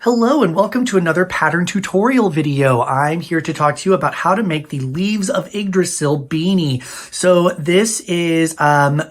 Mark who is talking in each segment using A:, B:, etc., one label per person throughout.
A: Hello and welcome to another pattern tutorial video. I'm here to talk to you about how to make the Leaves of Yggdrasil beanie. So this is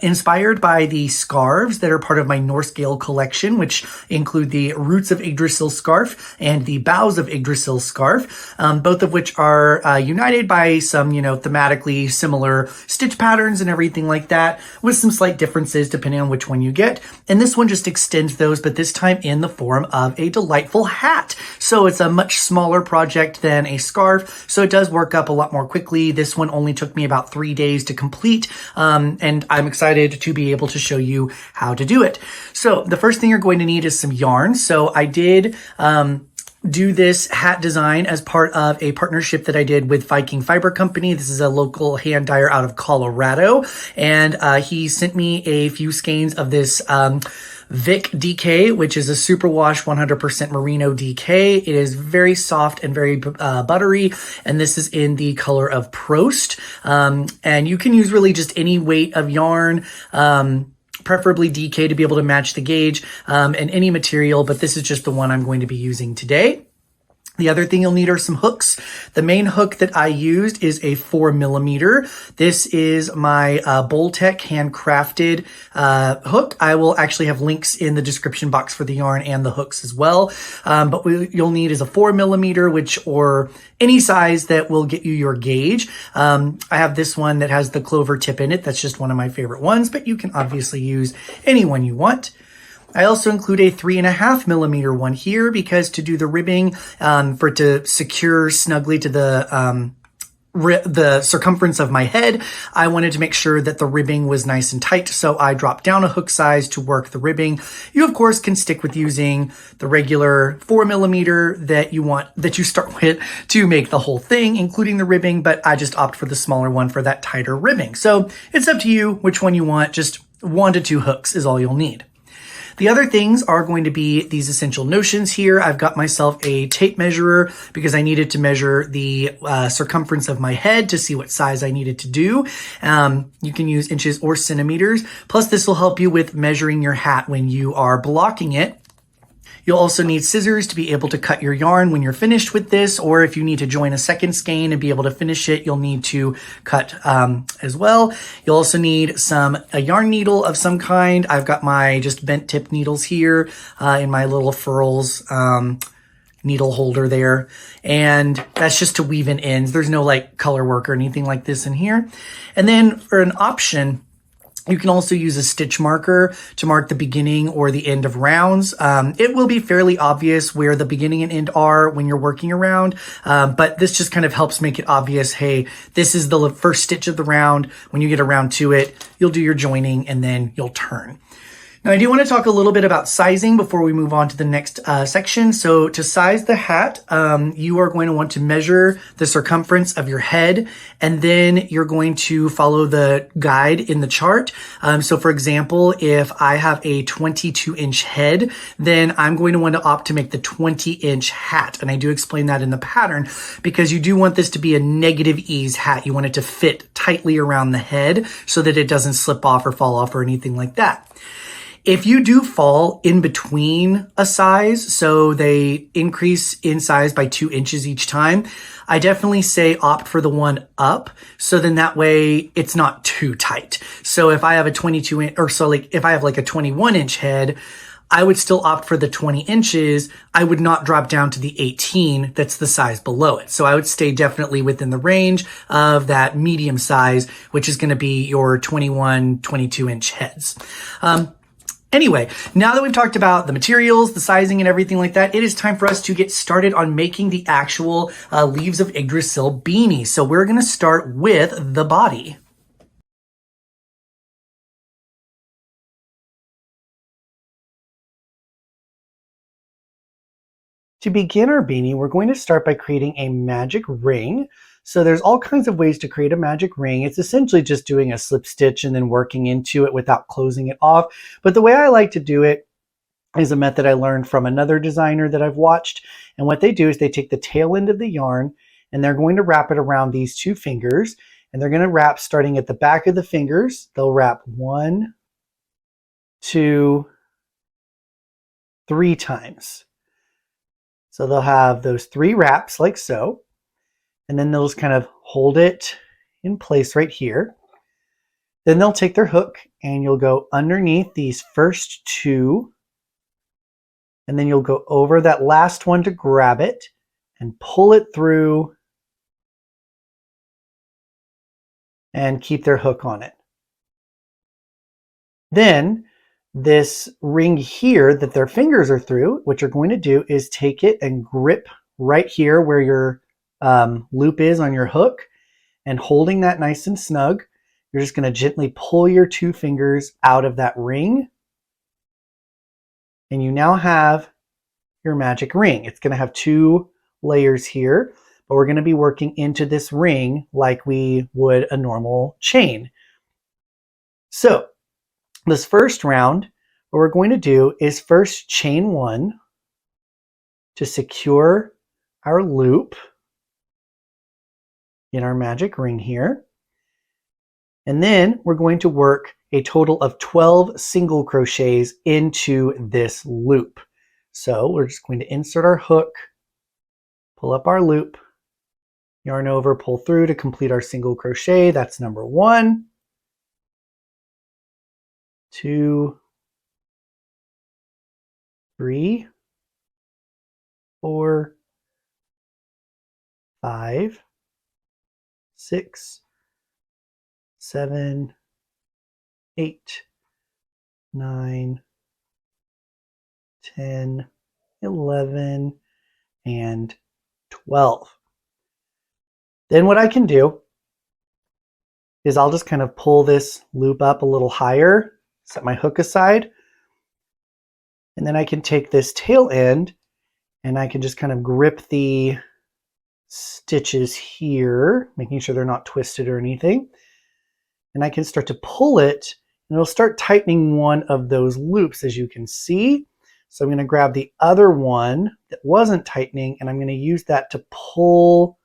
A: inspired by the scarves that are part of my Norse-Gael collection, which include the Roots of Yggdrasil Scarf and the Boughs of Yggdrasil Scarf, both of which are united by some, thematically similar stitch patterns and everything like that, with some slight differences depending on which one you get. And this one just extends those, but this time in the form of a delightful hat. So it's a much smaller project than a scarf, so it does work up a lot more quickly. This one only took me about 3 days to complete, and I'm excited to be able to show you how to do it. So the first thing you're going to need is some yarn. So I did do this hat design as part of a partnership that I did with Viking Fiber Company. This is a local hand dyer out of Colorado, and he sent me a few skeins of this Vic DK, which is a superwash 100% merino DK. It is very soft and very buttery, and this is in the color of Prost. And you can use really just any weight of yarn, preferably DK to be able to match the gauge, and any material, but this is just the one I'm going to be using today. The other thing you'll need are some hooks. The main hook that I used is a 4mm. This is my Boltec handcrafted hook. I will actually have links in the description box for the yarn and the hooks as well. But you'll need is a 4mm, or any size that will get you your gauge. I have this one that has the clover tip in it. That's just one of my favorite ones, but you can obviously use any one you want. I also include a 3.5mm one here because to do the ribbing, for it to secure snugly to the circumference of my head, I wanted to make sure that the ribbing was nice and tight, so I dropped down a hook size to work the ribbing. You of course can stick with using the regular 4mm that you start with to make the whole thing, including the ribbing, but I just opt for the smaller one for that tighter ribbing. So it's up to you which one you want. Just 1 to 2 hooks is all you'll need. The other things are going to be these essential notions here. I've got myself a tape measurer because I needed to measure the circumference of my head to see what size I needed to do. You can use inches or centimeters. Plus, this will help you with measuring your hat when you are blocking it. You'll also need scissors to be able to cut your yarn when you're finished with this, or if you need to join a second skein and be able to finish it, you'll need to cut as well. You'll also need a yarn needle of some kind. I've got my just bent tip needles here in my little furls needle holder there, and that's just to weave in ends. There's no like color work or anything like this in here. And then for an option, you can also use a stitch marker to mark the beginning or the end of rounds. It will be fairly obvious where the beginning and end are when you're working around, but this just kind of helps make it obvious, hey, this is the first stitch of the round. When you get around to it, you'll do your joining and then you'll turn. Now, I do want to talk a little bit about sizing before we move on to the next section. So to size the hat, you are going to want to measure the circumference of your head, and then you're going to follow the guide in the chart. So for example, if I have a 22-inch head, then I'm going to want to opt to make the 20-inch hat. And I do explain that in the pattern because you do want this to be a negative ease hat. You want it to fit tightly around the head so that it doesn't slip off or fall off or anything like that. If you do fall in between a size, so they increase in size by 2 inches each time, I definitely say opt for the one up. So then that way it's not too tight. So if I have a 22-inch, or so like if I have like a 21-inch head, I would still opt for the 20 inches. I would not drop down to the 18. That's the size below it. So I would stay definitely within the range of that medium size, which is going to be your 21, 22-inch heads. Anyway, now that we've talked about the materials, the sizing, and everything like that, it is time for us to get started on making the actual Leaves of Yggdrasil beanie. So we're going to start with the body. To begin our beanie, we're going to start by creating a magic ring. So there's all kinds of ways to create a magic ring. It's essentially just doing a slip stitch and then working into it without closing it off. But the way I like to do it is a method I learned from another designer that I've watched. And what they do is they take the tail end of the yarn and they're going to wrap it around these 2 fingers. And they're going to wrap starting at the back of the fingers. They'll wrap 1, 2, 3 times. So they'll have those 3 wraps like so, and then they'll just kind of hold it in place right here. Then they'll take their hook and you'll go underneath these first 2, and then you'll go over that last one to grab it and pull it through and keep their hook on it. Then this ring here that their fingers are through, what you're going to do is take it and grip right here where your loop is on your hook, and holding that nice and snug, you're just going to gently pull your 2 fingers out of that ring, and you now have your magic ring. It's going to have 2 layers here, but we're going to be working into this ring like we would a normal chain. So this first round, what we're going to do is first chain 1 to secure our loop in our magic ring here. And then we're going to work a total of 12 single crochets into this loop. So we're just going to insert our hook, pull up our loop, yarn over, pull through to complete our single crochet. That's number 1, 2, 3, 4, 5, 6, 7, 8, 9, 10, 11, and 12. Then what I can do is I'll just kind of pull this loop up a little higher, set my hook aside, and then I can take this tail end and I can just kind of grip the stitches here, making sure they're not twisted or anything. And I can start to pull it, and it'll start tightening one of those loops, as you can see. So I'm going to grab the other one that wasn't tightening, and I'm going to use that to pull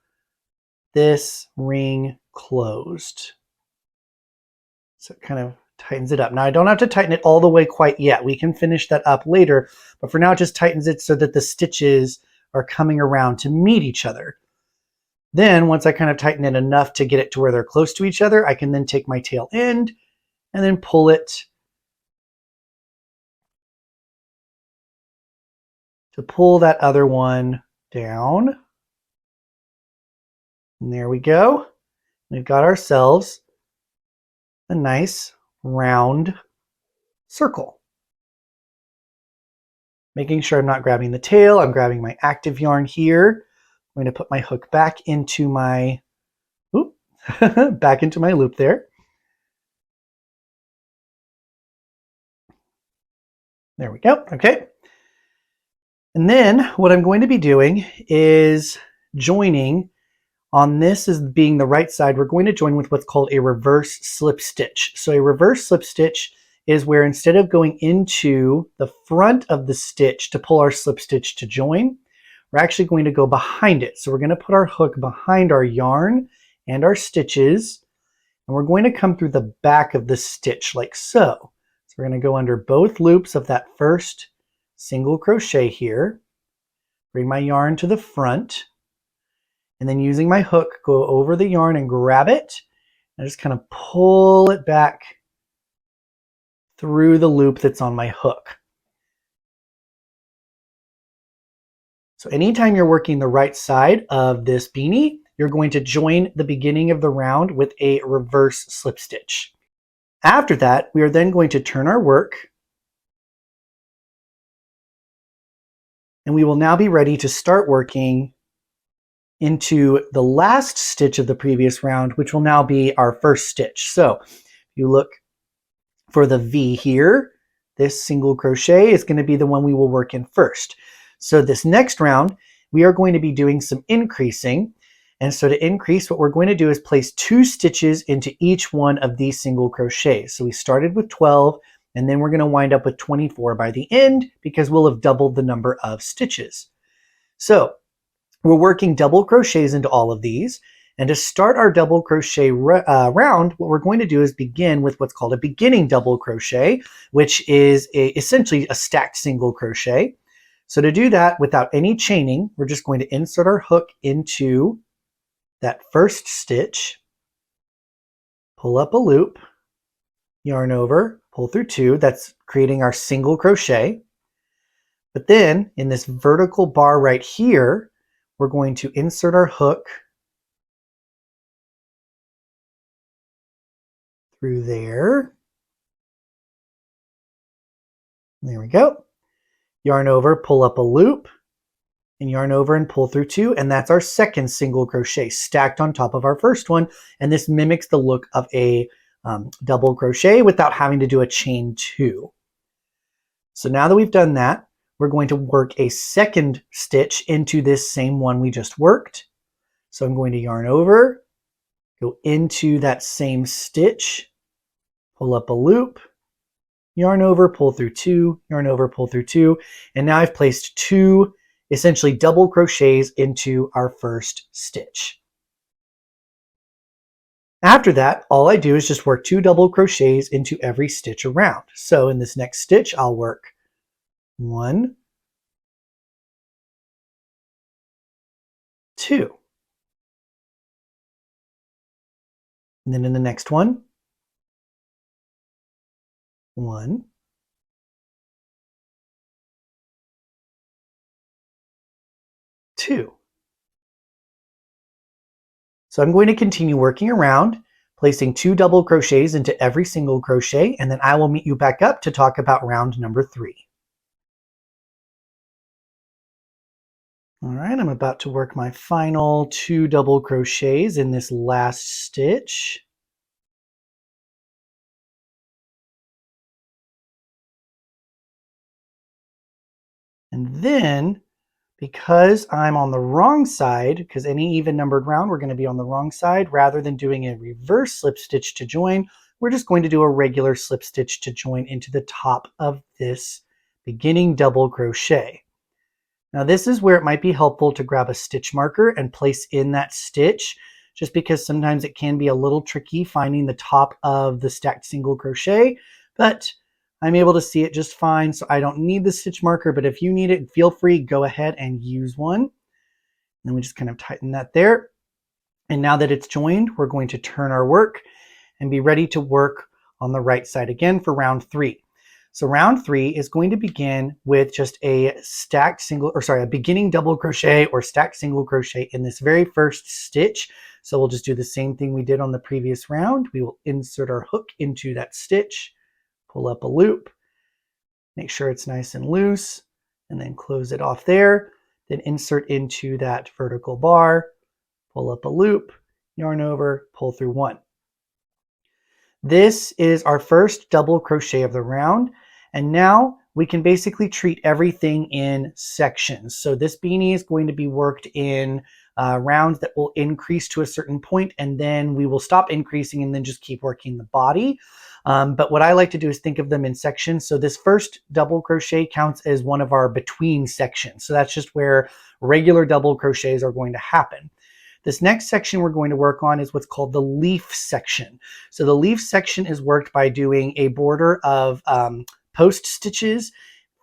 A: this ring closed. So it kind of tightens it up. Now I don't have to tighten it all the way quite yet. We can finish that up later, but for now it just tightens it so that the stitches are coming around to meet each other. Then once I kind of tighten it enough to get it to where they're close to each other, I can then take my tail end and then pull it to pull that other one down. And there we go. We've got ourselves a nice round circle. Making sure I'm not grabbing the tail, I'm grabbing my active yarn here. I'm going to put my hook back into my back into my loop there. There we go. Okay. And then what I'm going to be doing is joining on this as being the right side. We're going to join with what's called a reverse slip stitch. So a reverse slip stitch is where instead of going into the front of the stitch to pull our slip stitch to join, we're actually going to go behind it. So we're going to put our hook behind our yarn and our stitches, and we're going to come through the back of the stitch like so. So we're going to go under both loops of that first single crochet here, bring my yarn to the front, and then using my hook, go over the yarn and grab it, and just kind of pull it back through the loop that's on my hook. So anytime you're working the right side of this beanie, you're going to join the beginning of the round with a reverse slip stitch. After that, we are then going to turn our work, and we will now be ready to start working into the last stitch of the previous round, which will now be our first stitch. So if you look for the V here, this single crochet is going to be the one we will work in first. So this next round, we are going to be doing some increasing. And so to increase, what we're going to do is place 2 stitches into each one of these single crochets. So we started with 12, and then we're going to wind up with 24 by the end because we'll have doubled the number of stitches. So we're working double crochets into all of these. And to start our double crochet round, what we're going to do is begin with what's called a beginning double crochet, which is essentially a stacked single crochet. So to do that without any chaining, we're just going to insert our hook into that first stitch, pull up a loop, yarn over, pull through 2. That's creating our single crochet. But then in this vertical bar right here, we're going to insert our hook through there. There we go. Yarn over, pull up a loop, and yarn over and pull through 2, and that's our second single crochet stacked on top of our first one. And this mimics the look of a double crochet without having to do a chain 2. So now that we've done that, we're going to work a second stitch into this same one we just worked. So I'm going to yarn over, go into that same stitch, pull up a loop, yarn over, pull through 2, yarn over, pull through 2, and now I've placed 2 essentially double crochets into our first stitch. After that, all I do is just work 2 double crochets into every stitch around. So in this next stitch, I'll work 1, 2. And then in the next one, 1, 2. So I'm going to continue working around, placing 2 double crochets into every single crochet, and then I will meet you back up to talk about round number 3. All right, I'm about to work my final 2 double crochets in this last stitch. And then, because I'm on the wrong side, because any even numbered round, we're going to be on the wrong side, rather than doing a reverse slip stitch to join, we're just going to do a regular slip stitch to join into the top of this beginning double crochet. Now this is where it might be helpful to grab a stitch marker and place in that stitch, just because sometimes it can be a little tricky finding the top of the stacked single crochet, but I'm able to see it just fine, so I don't need the stitch marker, but if you need it, feel free, go ahead and use one. And then we just kind of tighten that there. And now that it's joined, we're going to turn our work and be ready to work on the right side again for round 3. So round 3 is going to begin with just a a beginning double crochet or stacked single crochet in this very first stitch. So we'll just do the same thing we did on the previous round. We will insert our hook into that stitch, pull up a loop, make sure it's nice and loose, and then close it off there. Then insert into that vertical bar, pull up a loop, yarn over, pull through 1. This is our first double crochet of the round, and now we can basically treat everything in sections. So this beanie is going to be worked in rounds that will increase to a certain point, and then we will stop increasing and then just keep working the body. But what I like to do is think of them in sections. So this first double crochet counts as one of our between sections. So that's just where regular double crochets are going to happen. This next section we're going to work on is what's called the leaf section. So the leaf section is worked by doing a border of post stitches,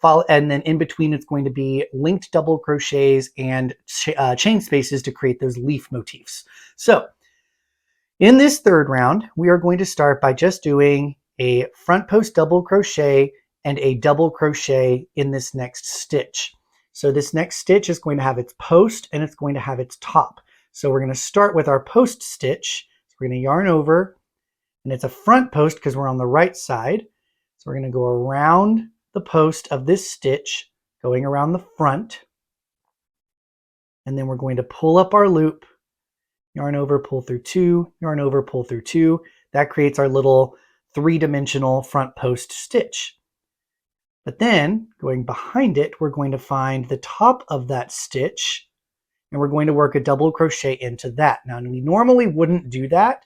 A: and then in between it's going to be linked double crochets and chain spaces to create those leaf motifs. So in this third round, we are going to start by just doing a front post double crochet and a double crochet in this next stitch. So this next stitch is going to have its post and it's going to have its top. So we're going to start with our post stitch. So we're going to yarn over, and it's a front post because we're on the right side. So we're going to go around the post of this stitch, going around the front. And then we're going to pull up our loop, yarn over, pull through 2, yarn over, pull through 2. That creates our little 3-dimensional front post stitch. But then going behind it, we're going to find the top of that stitch, and we're going to work a double crochet into that. Now, we normally wouldn't do that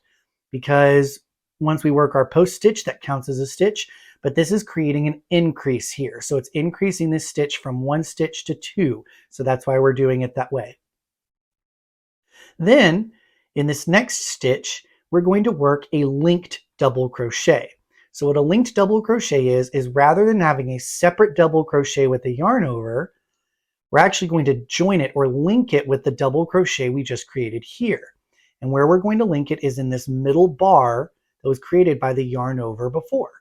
A: because once we work our post stitch, that counts as a stitch, but this is creating an increase here. So it's increasing this stitch from 1 stitch to 2. So that's why we're doing it that way. Then in this next stitch, we're going to work a linked double crochet. So what a linked double crochet is rather than having a separate double crochet with the yarn over, we're actually going to join it or link it with the double crochet we just created here. And where we're going to link it is in this middle bar that was created by the yarn over before.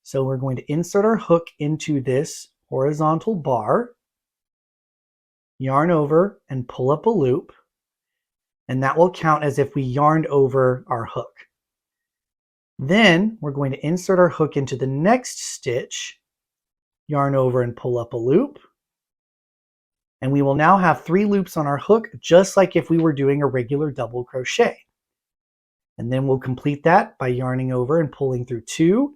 A: So we're going to insert our hook into this horizontal bar, yarn over and pull up a loop, and that will count as if we yarned over our hook. Then we're going to insert our hook into the next stitch, yarn over and pull up a loop, and we will now have 3 loops on our hook, just like if we were doing a regular double crochet. And then we'll complete that by yarning over and pulling through 2,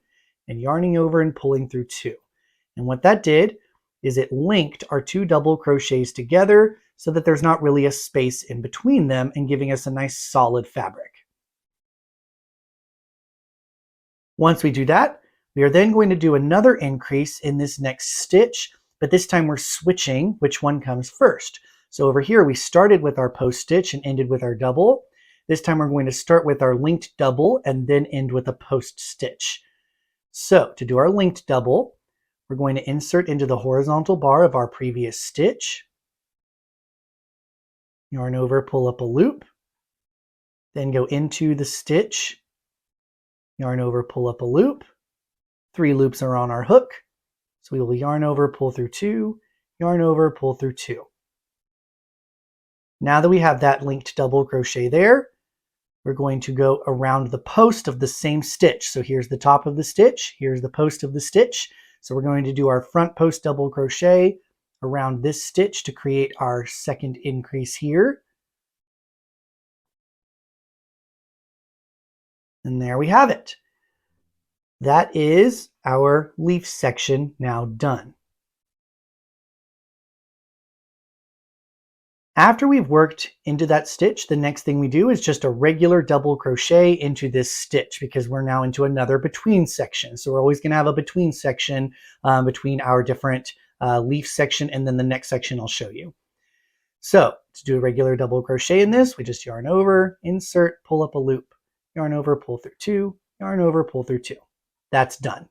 A: and yarning over and pulling through 2. And what that did is it linked our 2 double crochets together so that there's not really a space in between them and giving us a nice solid fabric. Once we do that, we are then going to do another increase in this next stitch, but this time we're switching which one comes first. So over here we started with our post stitch and ended with our double. This time we're going to start with our linked double and then end with a post stitch. So to do our linked double, we're going to insert into the horizontal bar of our previous stitch, yarn over, pull up a loop, then go into the stitch, yarn over, pull up a loop. 3 loops are on our hook. So we will yarn over, pull through 2, yarn over, pull through 2. Now that we have that linked double crochet there, we're going to go around the post of the same stitch. So here's the top of the stitch, here's the post of the stitch. So we're going to do our front post double crochet around this stitch to create our second increase here. And there we have it. That is our leaf section now done. After we've worked into that stitch, the next thing we do is just a regular double crochet into this stitch because we're now into another between section. So we're always going to have a between section between our different leaf section and then the next section I'll show you. So to do a regular double crochet in this, we just yarn over, insert, pull up a loop, yarn over, pull through 2, yarn over, pull through 2. That's done.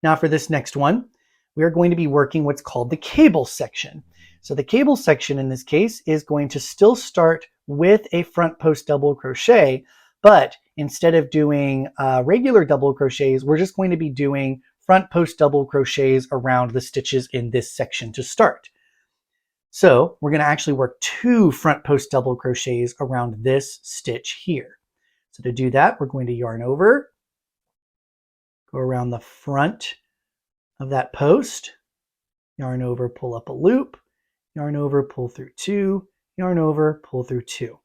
A: Now for this next one, we are going to be working what's called the cable section. So the cable section in this case is going to still start with a front post double crochet, but instead of doing regular double crochets, we're just going to be doing front post double crochets around the stitches in this section to start. So we're going to actually work 2 front post double crochets around this stitch here. So to do that, we're going to yarn over, go around the front of that post, yarn over, pull up a loop, yarn over, pull through 2, yarn over, pull through 2.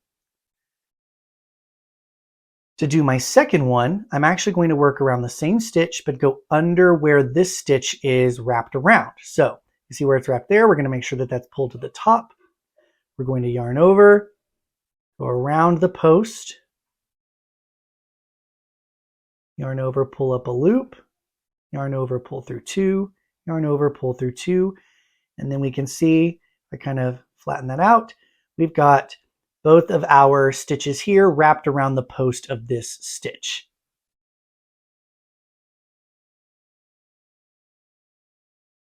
A: To do my second one, I'm actually going to work around the same stitch, but go under where this stitch is wrapped around. So you see where it's wrapped there? We're going to make sure that that's pulled to the top. We're going to yarn over, go around the post, yarn over, pull up a loop, yarn over, pull through 2, yarn over, pull through 2, and then we can see, I kind of flatten that out, we've got both of our stitches here wrapped around the post of this stitch.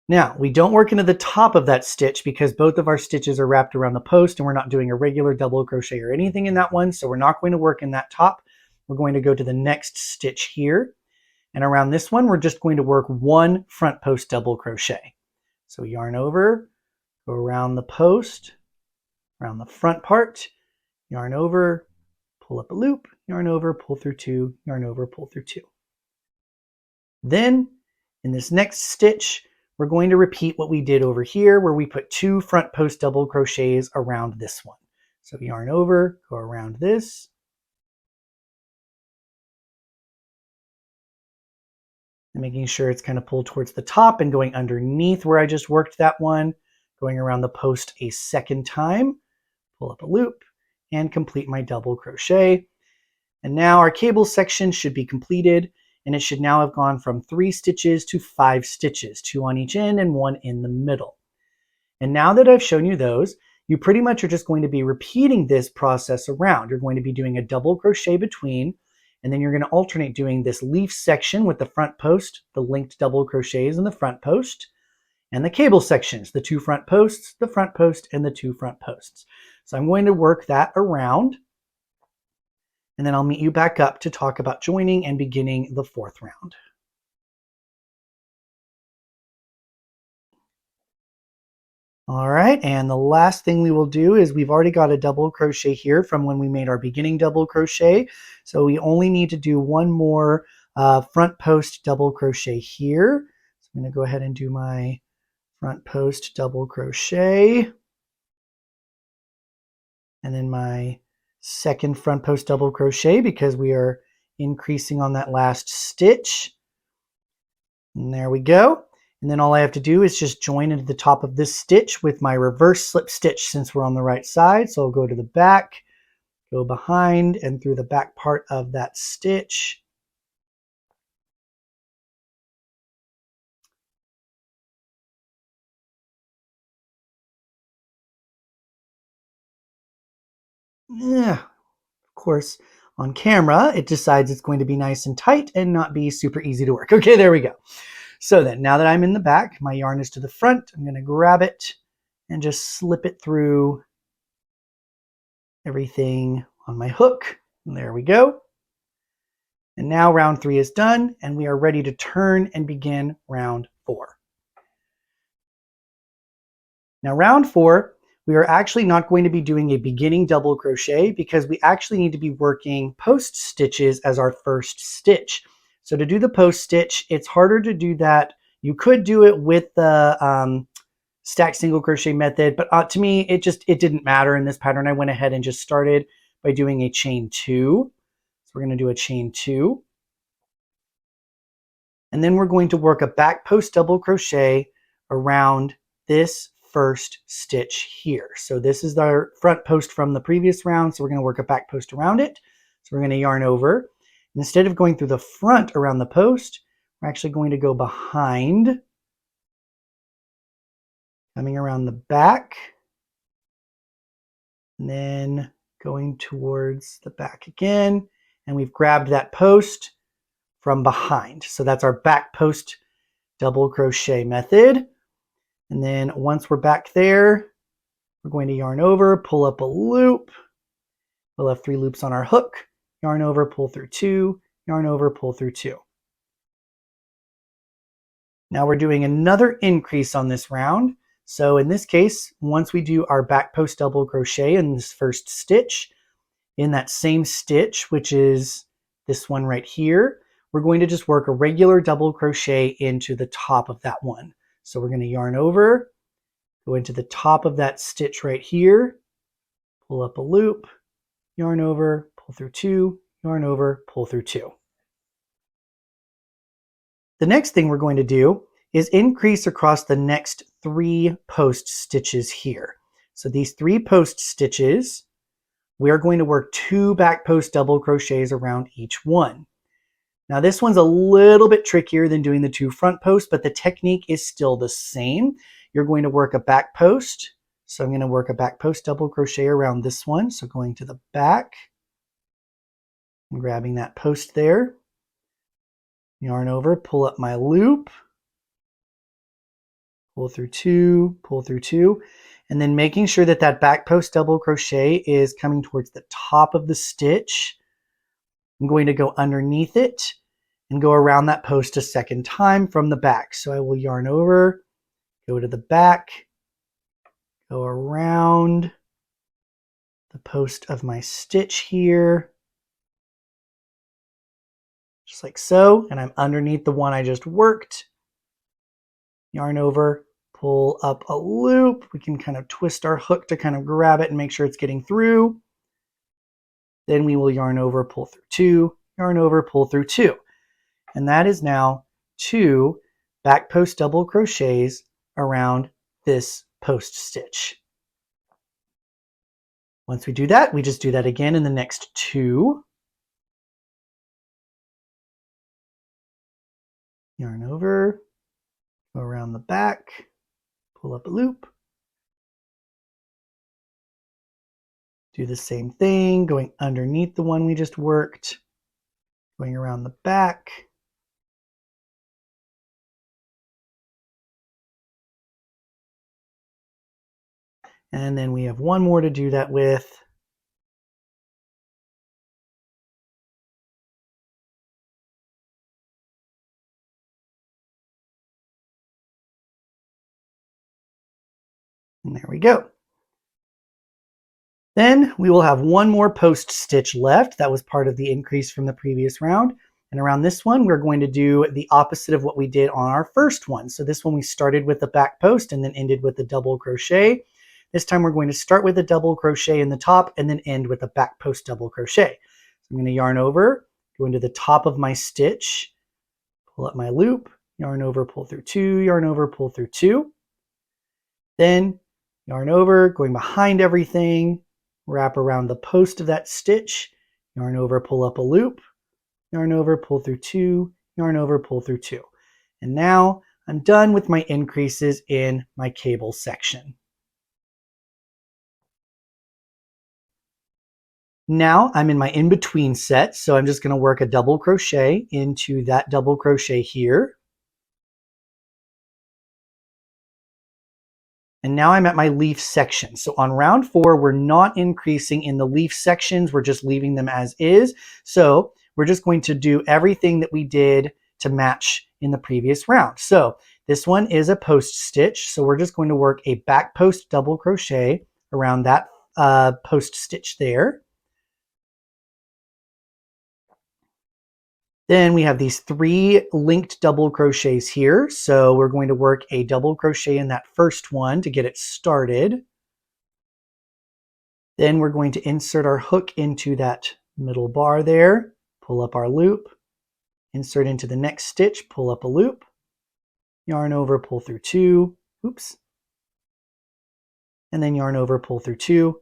A: Now, we don't work into the top of that stitch because both of our stitches are wrapped around the post and we're not doing a regular double crochet or anything in that one, so we're not going to work in that top. We're going to go to the next stitch here. And around this one, we're just going to work 1 front post double crochet. So yarn over, go around the post, around the front part, yarn over, pull up a loop, yarn over, pull through 2, yarn over, pull through 2. Then in this next stitch, we're going to repeat what we did over here where we put 2 front post double crochets around this one. So yarn over, go around this, and making sure it's kind of pulled towards the top and going underneath where I just worked that one, going around the post a second time, pull up a loop, and complete my double crochet. And now our cable section should be completed, and it should now have gone from 3 stitches to 5 stitches, 2 on each end and 1 in the middle. And now that I've shown you those, you pretty much are just going to be repeating this process around. You're going to be doing a double crochet between, and then you're going to alternate doing this leaf section with the front post, the linked double crochets in the front post, and the cable sections, the 2 front posts, the front post, and the 2 front posts. So I'm going to work that around, and then I'll meet you back up to talk about joining and beginning the 4th round. All right, and the last thing we will do is we've already got a double crochet here from when we made our beginning double crochet. So we only need to do one more front post double crochet here. So I'm going to go ahead and do my front post double crochet. And then my second front post double crochet because we are increasing on that last stitch. And there we go. And then all I have to do is just join into the top of this stitch with my reverse slip stitch since we're on the right side. So I'll go to the back, go behind and through the back part of that stitch. Yeah, of course, on camera, it decides it's going to be nice and tight and not be super easy to work. Okay, there we go. So then now that I'm in the back, my yarn is to the front. I'm going to grab it and just slip it through everything on my hook. And there we go. And now round 3 is done and we are ready to turn and begin round 4. Now round 4, we are actually not going to be doing a beginning double crochet because we actually need to be working post stitches as our first stitch. So to do the post stitch, it's harder to do that. You could do it with the stack single crochet method, but to me, it didn't matter in this pattern. I went ahead and just started by doing a chain 2. So we're going to do a chain 2. And then we're going to work a back post double crochet around this first stitch here. So this is our front post from the previous round. So we're going to work a back post around it. So we're going to yarn over. And instead of going through the front around the post, we're actually going to go behind, coming around the back, and then going towards the back again. And we've grabbed that post from behind. So that's our back post double crochet method. And then once we're back there, we're going to yarn over, pull up a loop. We'll have 3 loops on our hook, yarn over, pull through 2, yarn over, pull through 2. Now we're doing another increase on this round. So in this case, once we do our back post double crochet in this first stitch, in that same stitch, which is this one right here, we're going to just work a regular double crochet into the top of that one. So we're going to yarn over, go into the top of that stitch right here, pull up a loop, yarn over, pull through 2, yarn over, pull through 2. The next thing we're going to do is increase across the next 3 post stitches here. So these 3 post stitches, we are going to work 2 back post double crochets around each one. Now this one's a little bit trickier than doing the 2 front posts, but the technique is still the same. You're going to work a back post. So I'm going to work a back post double crochet around this one. So going to the back and grabbing that post there, yarn over, pull up my loop, pull through 2, and then making sure that that back post double crochet is coming towards the top of the stitch. I'm going to go underneath it and go around that post a second time from the back. So I will yarn over, go to the back, go around the post of my stitch here, just like so, and I'm underneath the one I just worked. Yarn over, pull up a loop. We can kind of twist our hook to kind of grab it and make sure it's getting through. Then we will yarn over, pull through 2, yarn over, pull through 2. And that is now 2 back post double crochets around this post stitch. Once we do that, we just do that again in the next 2. Yarn over, go around the back, pull up a loop. Do the same thing, going underneath the one we just worked, going around the back, And then we have one more to do that with. And there we go. Then we will have one more post stitch left. That was part of the increase from the previous round. And around this one, we're going to do the opposite of what we did on our first one. So this one we started with the back post and then ended with the double crochet. This time we're going to start with a double crochet in the top and then end with a back post double crochet. So I'm going to yarn over, go into the top of my stitch, pull up my loop, yarn over, pull through two, yarn over, pull through two. Then yarn over, going behind everything, wrap around the post of that stitch, yarn over, pull up a loop, yarn over, pull through two, yarn over, pull through two. And now I'm done with my increases in my cable section. Now I'm in my in-between set, so I'm just going to work a double crochet into that double crochet here. And now I'm at my leaf section. So on round 4, we're not increasing in the leaf sections. We're just leaving them as is. So we're just going to do everything that we did to match in the previous round. So this one is a post stitch. So we're just going to work a back post double crochet around that post stitch there. Then we have these 3 linked double crochets here. So we're going to work a double crochet in that first one to get it started. Then we're going to insert our hook into that middle bar there, pull up our loop, insert into the next stitch, pull up a loop, yarn over, pull through two, oops, and then yarn over, pull through two,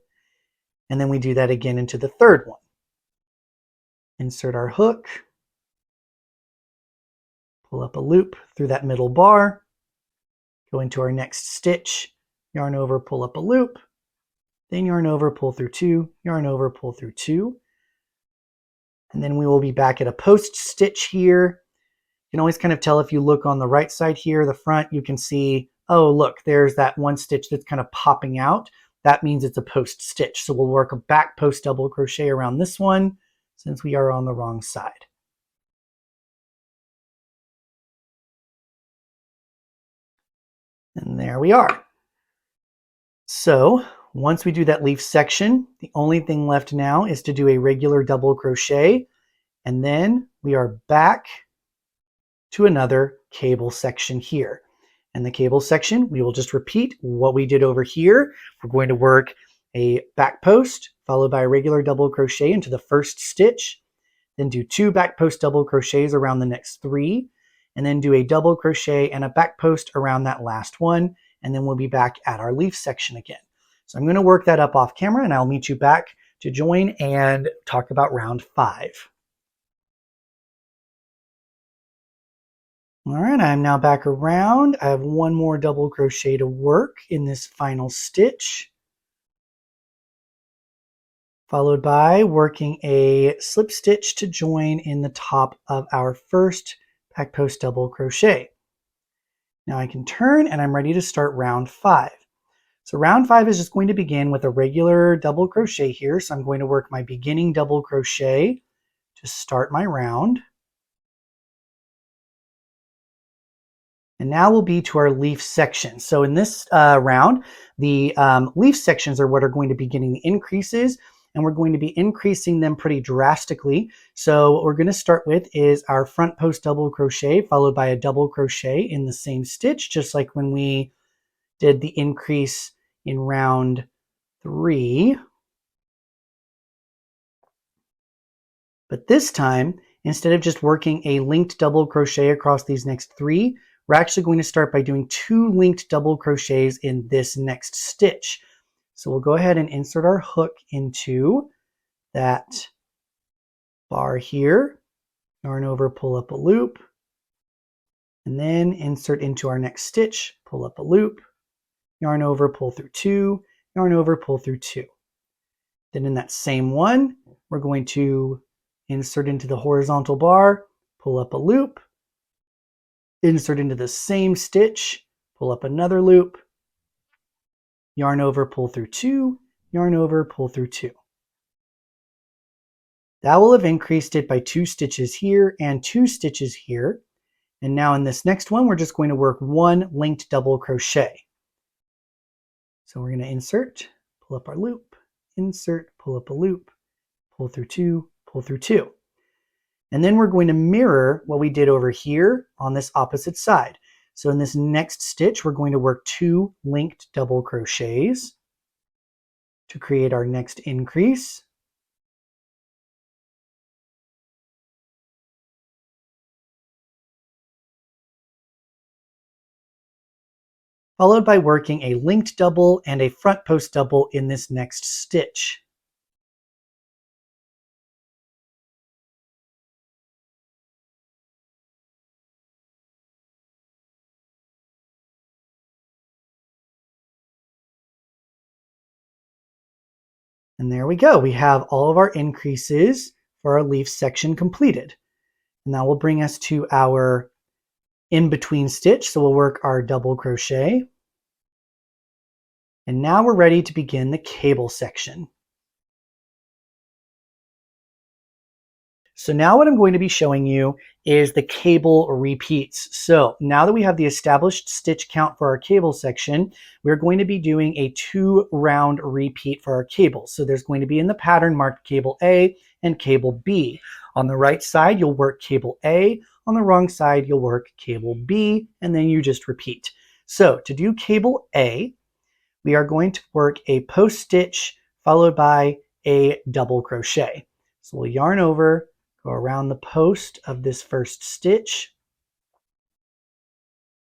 A: and then we do that again into the third one. Insert our hook, pull up a loop through that middle bar, go into our next stitch, yarn over, pull up a loop, then yarn over, pull through two, yarn over, pull through two, and then we will be back at a post stitch here. You can always kind of tell if you look on the right side here, the front, you can see, oh, look, there's that one stitch that's kind of popping out. That means it's a post stitch. So we'll work a back post double crochet around this one since we are on the wrong side. And there we are. So once we do that leaf section, the only thing left now is to do a regular double crochet. And then we are back to another cable section here. And the cable section, we will just repeat what we did over here. We're going to work a back post followed by a regular double crochet into the first stitch, then do 2 back post double crochets around the next 3, and then do a double crochet and a back post around that last one, and then we'll be back at our leaf section again. So I'm going to work that up off camera and I'll meet you back to join and talk about round 5. All right, I'm now back around. I have one more double crochet to work in this final stitch, followed by working a slip stitch to join in the top of our first back post double crochet. Now I can turn and I'm ready to start round 5. So round 5 is just going to begin with a regular double crochet here. So I'm going to work my beginning double crochet to start my round. And now we'll be to our leaf section. So in this round, the leaf sections are what are going to be getting the increases, and we're going to be increasing them pretty drastically. So what we're going to start with is our front post double crochet followed by a double crochet in the same stitch, just like when we did the increase in round 3. But this time, instead of just working a linked double crochet across these next 3, we're actually going to start by doing 2 linked double crochets in this next stitch. So we'll go ahead and insert our hook into that bar here, yarn over, pull up a loop, and then insert into our next stitch, pull up a loop, yarn over, pull through 2, yarn over, pull through 2. Then in that same one, we're going to insert into the horizontal bar, pull up a loop, insert into the same stitch, pull up another loop, yarn over, pull through 2, yarn over, pull through 2. That will have increased it by 2 stitches here and 2 stitches here. And now in this next one, we're just going to work 1 linked double crochet. So we're going to insert, pull up our loop, insert, pull up a loop, pull through 2, pull through 2. And then we're going to mirror what we did over here on this opposite side. So in this next stitch, we're going to work 2 linked double crochets to create our next increase. Followed by working a linked double and a front post double in this next stitch. And there we go. We have all of our increases for our leaf section completed. And that will bring us to our in-between stitch. So we'll work our double crochet. And now we're ready to begin the cable section. So now what I'm going to be showing you is the cable repeats. So now that we have the established stitch count for our cable section, we're going to be doing a 2 round repeat for our cable. So there's going to be in the pattern marked cable A and cable B. On the right side, you'll work cable A. On the wrong side, you'll work cable B, and then you just repeat. So to do cable A, we are going to work a post stitch followed by a double crochet. So we'll yarn over, go around the post of this first stitch,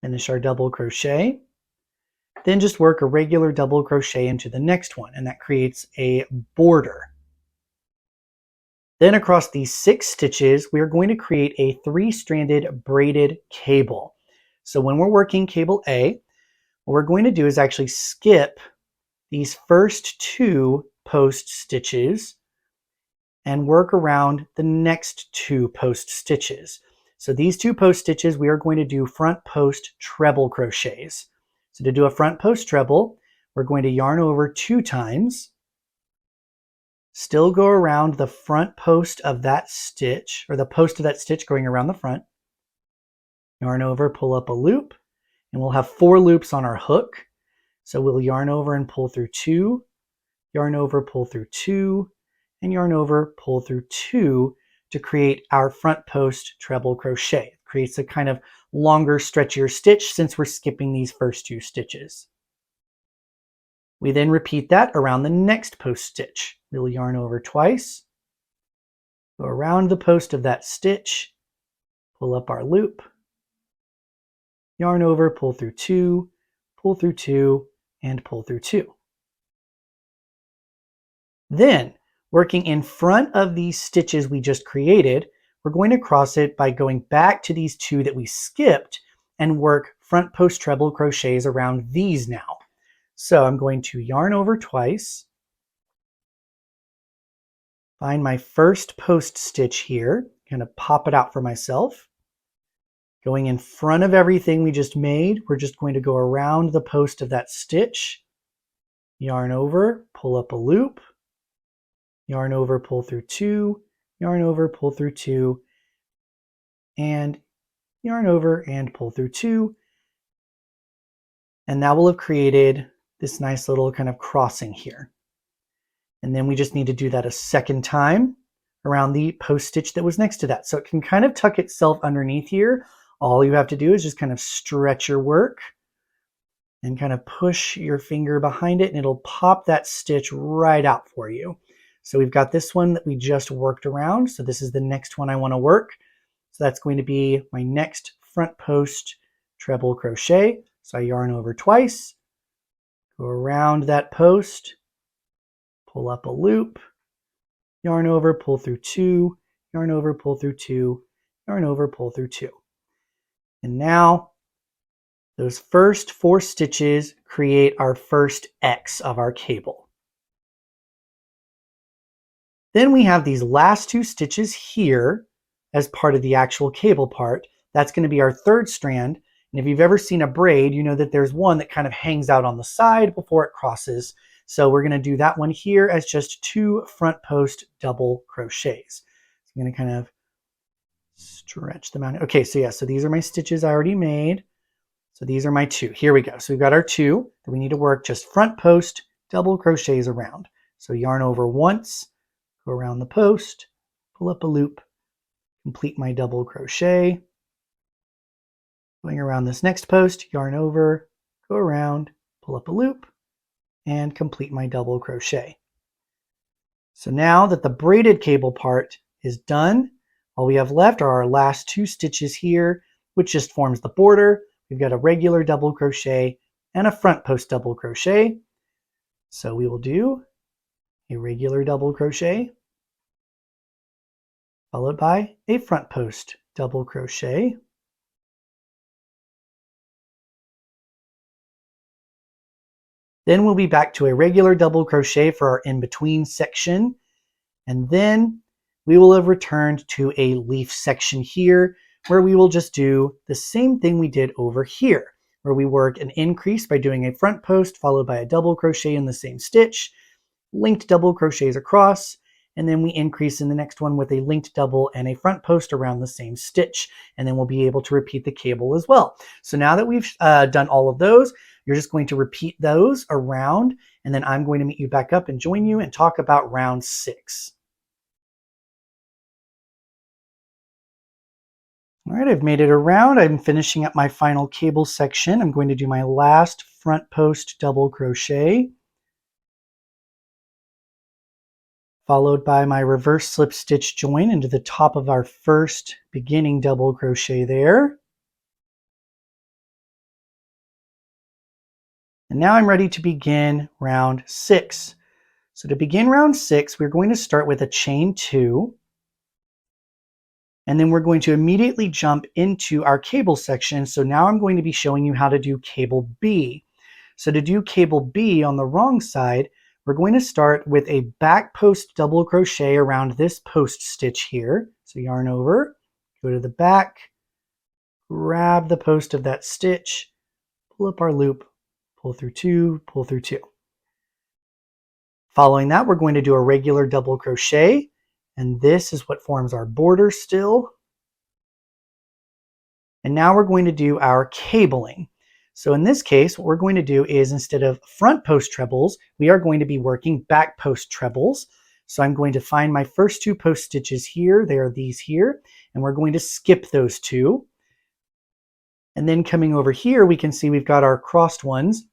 A: finish our double crochet, then just work a regular double crochet into the next one, and that creates a border. Then across these 6 stitches, we are going to create a 3-stranded braided cable. So when we're working cable A, what we're going to do is actually skip these first 2 post stitches and work around the next 2 post stitches. So these 2 post stitches, we are going to do front post treble crochets. So to do a front post treble, we're going to yarn over 2 times, still go around the front post of that stitch, or the post of that stitch going around the front, yarn over, pull up a loop, and we'll have 4 loops on our hook. So we'll yarn over and pull through 2, yarn over, pull through 2, and yarn over, pull through 2 to create our front post treble crochet. It creates a kind of longer, stretchier stitch since we're skipping these first 2 stitches. We then repeat that around the next post stitch. We'll yarn over twice, go around the post of that stitch, pull up our loop, yarn over, pull through 2, and pull through 2. Then, working in front of these stitches we just created, we're going to cross it by going back to these 2 that we skipped and work front post treble crochets around these now. So I'm going to yarn over twice, find my first post stitch here, kind of pop it out for myself. Going in front of everything we just made, we're just going to go around the post of that stitch, yarn over, pull up a loop, yarn over, pull through 2, yarn over, pull through 2, and yarn over and pull through 2. And that will have created this nice little kind of crossing here. And then we just need to do that a second time around the post stitch that was next to that. So it can kind of tuck itself underneath here. All you have to do is just kind of stretch your work and kind of push your finger behind it, and it'll pop that stitch right out for you. So we've got this one that we just worked around. So this is the next one I want to work. So that's going to be my next front post treble crochet. So I yarn over twice, go around that post, pull up a loop, yarn over, pull through 2, yarn over, pull through 2, yarn over, pull through 2. And now those first 4 stitches create our first X of our cable. Then we have these last 2 stitches here as part of the actual cable part. That's going to be our 3rd strand. And if you've ever seen a braid, you know that there's one that kind of hangs out on the side before it crosses. So we're going to do that one here as just 2 front post double crochets. So I'm going to kind of stretch them out. Okay, so yeah, so these are my stitches I already made. So these are my 2. Here we go. So we've got our 2 that we need to work just front post double crochets around. So yarn over once, go around the post, pull up a loop, complete my double crochet. Going around this next post, yarn over, go around, pull up a loop, and complete my double crochet. So now that the braided cable part is done, all we have left are our last 2 stitches here, which just forms the border. We've got a regular double crochet and a front post double crochet. So we will do a regular double crochet, followed by a front post double crochet. Then we'll be back to a regular double crochet for our in-between section. And then we will have returned to a leaf section here where we will just do the same thing we did over here, where we work an increase by doing a front post followed by a double crochet in the same stitch, linked double crochets across, and then we increase in the next one with a linked double and a front post around the same stitch. And then we'll be able to repeat the cable as well. So now that we've done all of those, you're just going to repeat those around, and then I'm going to meet you back up and join you and talk about round 6. All right, I've made it around. I'm finishing up my final cable section. I'm going to do my last front post double crochet, followed by my reverse slip stitch join into the top of our first beginning double crochet there. And now I'm ready to begin round 6. So to begin round 6, we're going to start with a chain 2. And then we're going to immediately jump into our cable section. So now I'm going to be showing you how to do cable B. So to do cable B on the wrong side, we're going to start with a back post double crochet around this post stitch here. So yarn over, go to the back, grab the post of that stitch, pull up our loop, pull through 2, pull through 2. Following that, we're going to do a regular double crochet, and this is what forms our border still. And now we're going to do our cabling. So in this case, what we're going to do is instead of front post trebles, we are going to be working back post trebles. So I'm going to find my first 2 post stitches here. They are these here, and we're going to skip those 2. And then coming over here, we can see we've got our crossed ones.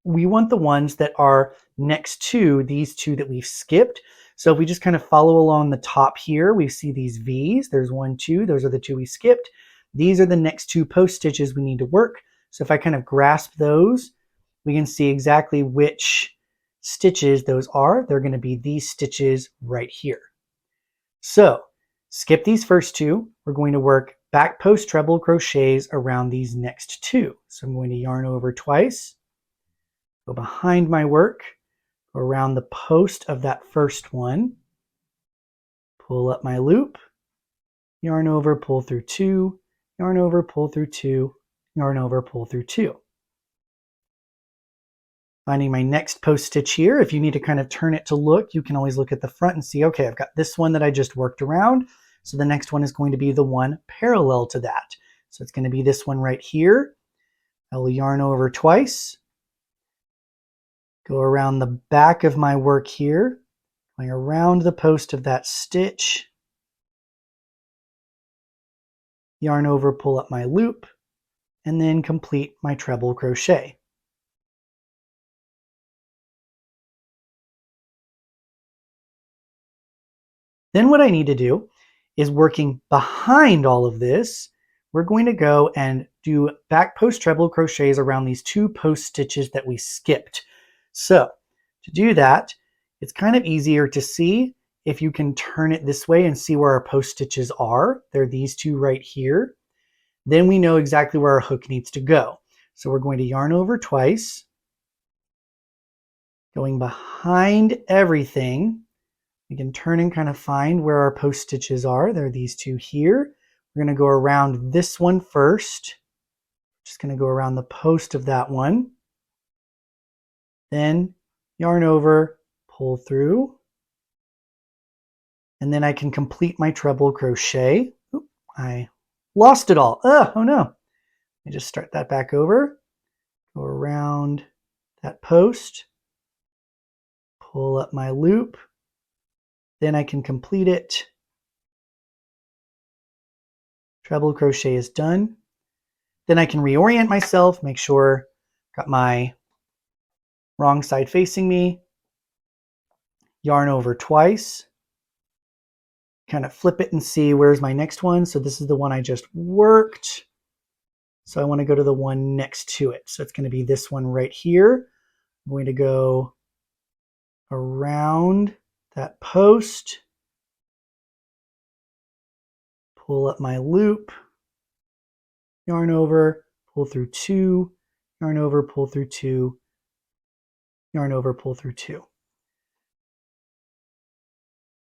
A: We want the ones that are next to these 2 that we've skipped. So if we just kind of follow along the top here, we see these V's. There's 1, 2. Those are the 2 we skipped. These are the next 2 post stitches we need to work. So if I kind of grasp those, we can see exactly which stitches those are. They're going to be these stitches right here. So skip these first 2. We're going to work back post treble crochets around these next 2. So I'm going to yarn over twice, go behind my work, go around the post of that first one, pull up my loop, yarn over, pull through 2, yarn over, pull through 2, yarn over, pull through 2. Finding my next post stitch here. If you need to kind of turn it to look, you can always look at the front and see, okay, I've got this one that I just worked around. So the next one is going to be the one parallel to that. So it's going to be this one right here. I will yarn over twice, go around the back of my work here, going around the post of that stitch, yarn over, pull up my loop, and then complete my treble crochet. Then what I need to do is working behind all of this, we're going to go and do back post treble crochets around these 2 post stitches that we skipped. So to do that, it's kind of easier to see if you can turn it this way and see where our post stitches are. They're these 2 right here. Then we know exactly where our hook needs to go. So we're going to yarn over twice, going behind everything. We can turn and kind of find where our post stitches are. There are these 2 here. We're going to go around this one first, Just going to go around the post of that one. Then yarn over, pull through, and then I can complete my treble crochet. Oop, I lost it all. Oh no. Let me just start that back over. Go around that post, pull up my loop, then I can complete it. Treble crochet is done. Then I can reorient myself, make sure I've got my wrong side facing me, yarn over twice, kind of flip it and see where's my next one. So this is the one I just worked. So I want to go to the one next to it. So it's going to be this one right here. I'm going to go around that post, pull up my loop, yarn over, pull through two, yarn over, pull through two, yarn over, pull through two.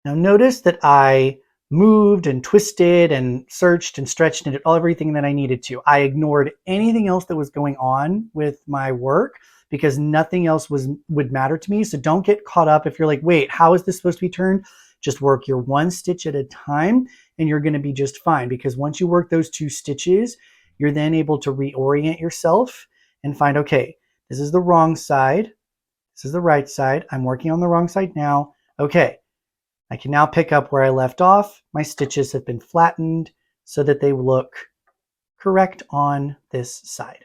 A: Now notice that I moved and twisted and searched and stretched and did everything that I needed to. I ignored anything else that was going on with my work because nothing else would matter to me. So don't get caught up if you're like, wait, how is this supposed to be turned? Just work your one stitch at a time and you're going to be just fine, because once you work those two stitches, you're then able to reorient yourself and find, okay, this is the wrong side. This is the right side. I'm working on the wrong side now. Okay. I can now pick up where I left off. My stitches have been flattened so that they look correct on this side.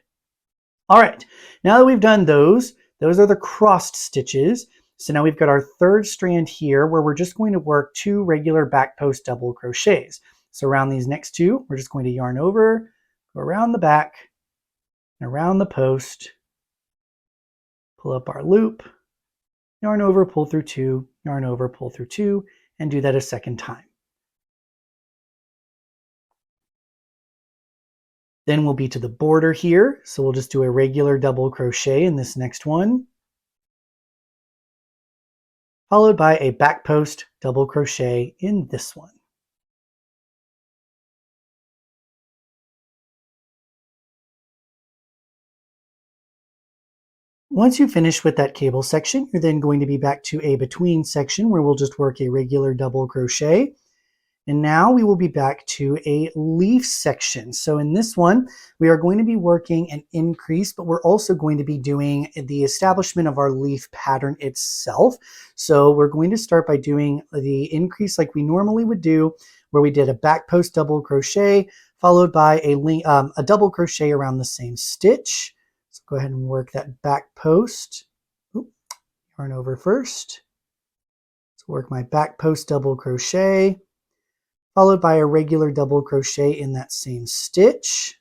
A: All right, now that we've done those are the crossed stitches. So now we've got our third strand here where we're just going to work two regular back post double crochets. So around these next two, we're just going to yarn over, go around the back, and around the post, pull up our loop, yarn over, pull through two, yarn over, pull through two, and do that a second time. Then we'll be to the border here. So we'll just do a regular double crochet in this next one, followed by a back post double crochet in this one. Once you finish with that cable section, you're then going to be back to a between section where we'll just work a regular double crochet. And now we will be back to a leaf section. So in this one, we are going to be working an increase, but we're also going to be doing the establishment of our leaf pattern itself. So we're going to start by doing the increase like we normally would do, where we did a back post double crochet, followed by a double crochet around the same stitch. So go ahead and work that back post. Oop, yarn over first. So work my back post double crochet, followed by a regular double crochet in that same stitch.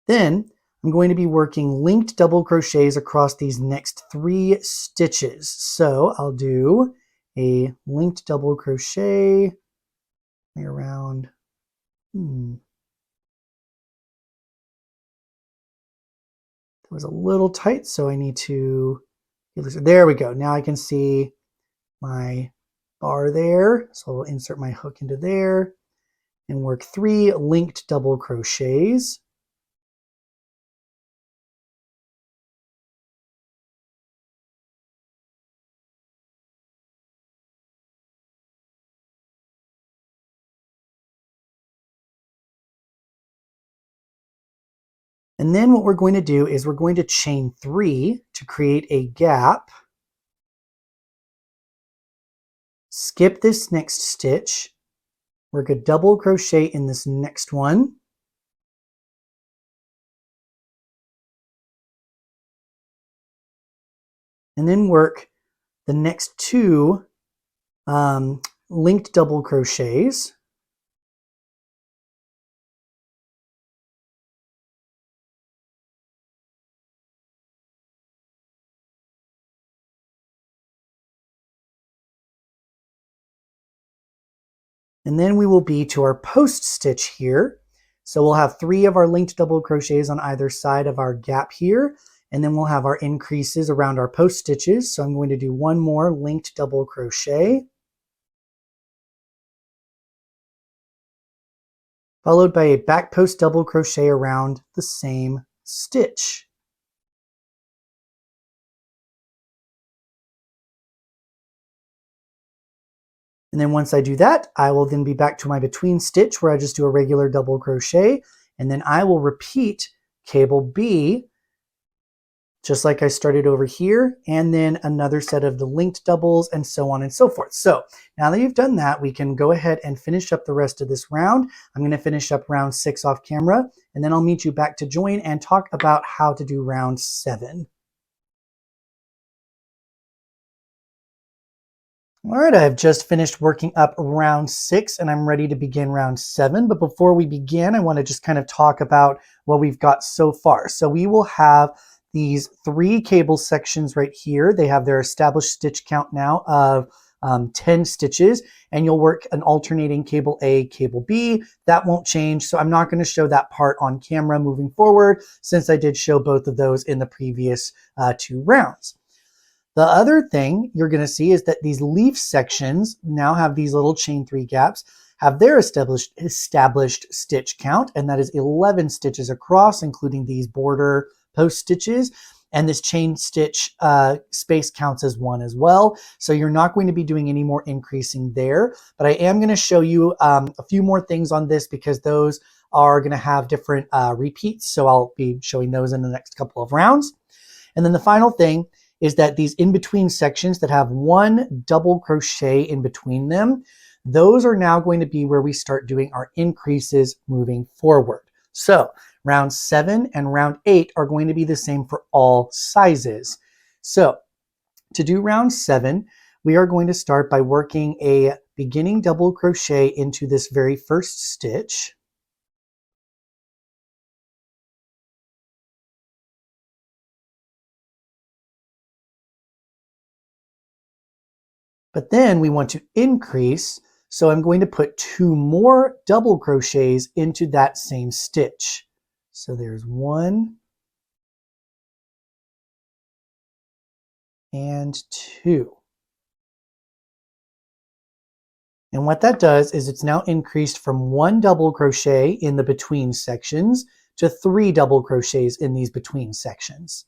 A: Then I'm going to be working linked double crochets across these next three stitches. So I'll do a linked double crochet around, It was a little tight, so I need to, there we go. Now I can see my bar there. So I'll insert my hook into there and work three linked double crochets. And then what we're going to do is we're going to chain three to create a gap. Skip this next stitch, work a double crochet in this next one, and then work the next two linked double crochets. And then we will be to our post stitch here. So we'll have three of our linked double crochets on either side of our gap here. And then we'll have our increases around our post stitches. So I'm going to do one more linked double crochet. followed by a back post double crochet around the same stitch. And then once I do that, I will then be back to my between stitch where I just do a regular double crochet, and then I will repeat cable B just like I started over here, and then another set of the linked doubles, and so on and so forth. So now that you've done that, we can go ahead and finish up the rest of this round. I'm going to finish up round 6 off camera, and then I'll meet you back to join and talk about how to do round 7. All right, I've just finished working up round 6 and I'm ready to begin round 7. But before we begin, I want to just kind of talk about what we've got so far. So we will have these 3 cable sections right here. They have their established stitch count now of 10 stitches, and you'll work an alternating cable A, cable B. That won't change. So I'm not going to show that part on camera moving forward, since I did show both of those in the previous 2 rounds. The other thing you're going to see is that these leaf sections now have these little chain 3 gaps, have their established stitch count, and that is 11 stitches across, including these border post stitches. And this chain stitch space counts as 1 as well. So you're not going to be doing any more increasing there. But I am going to show you a few more things on this, because those are going to have different repeats. So I'll be showing those in the next couple of rounds. And then the final thing is that these in-between sections that have 1 double crochet in between them, those are now going to be where we start doing our increases moving forward. So round 7 and round 8 are going to be the same for all sizes. So to do round 7, we are going to start by working a beginning double crochet into this very first stitch. But then we want to increase, so I'm going to put 2 more double crochets into that same stitch. So there's 1 and 2. And what that does is it's now increased from 1 double crochet in the between sections to 3 double crochets in these between sections.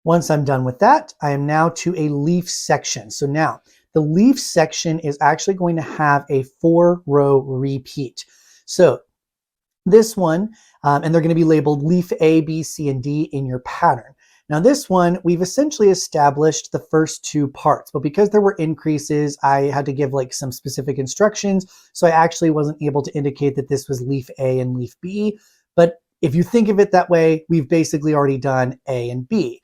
A: Once I'm done with that, I am now to a leaf section. So now the leaf section is actually going to have a 4-row repeat. So this one, and they're going to be labeled leaf A, B, C, and D in your pattern. Now this one, we've essentially established the first 2 parts, but because there were increases, I had to give like some specific instructions. So I actually wasn't able to indicate that this was leaf A and leaf B. But if you think of it that way, we've basically already done A and B.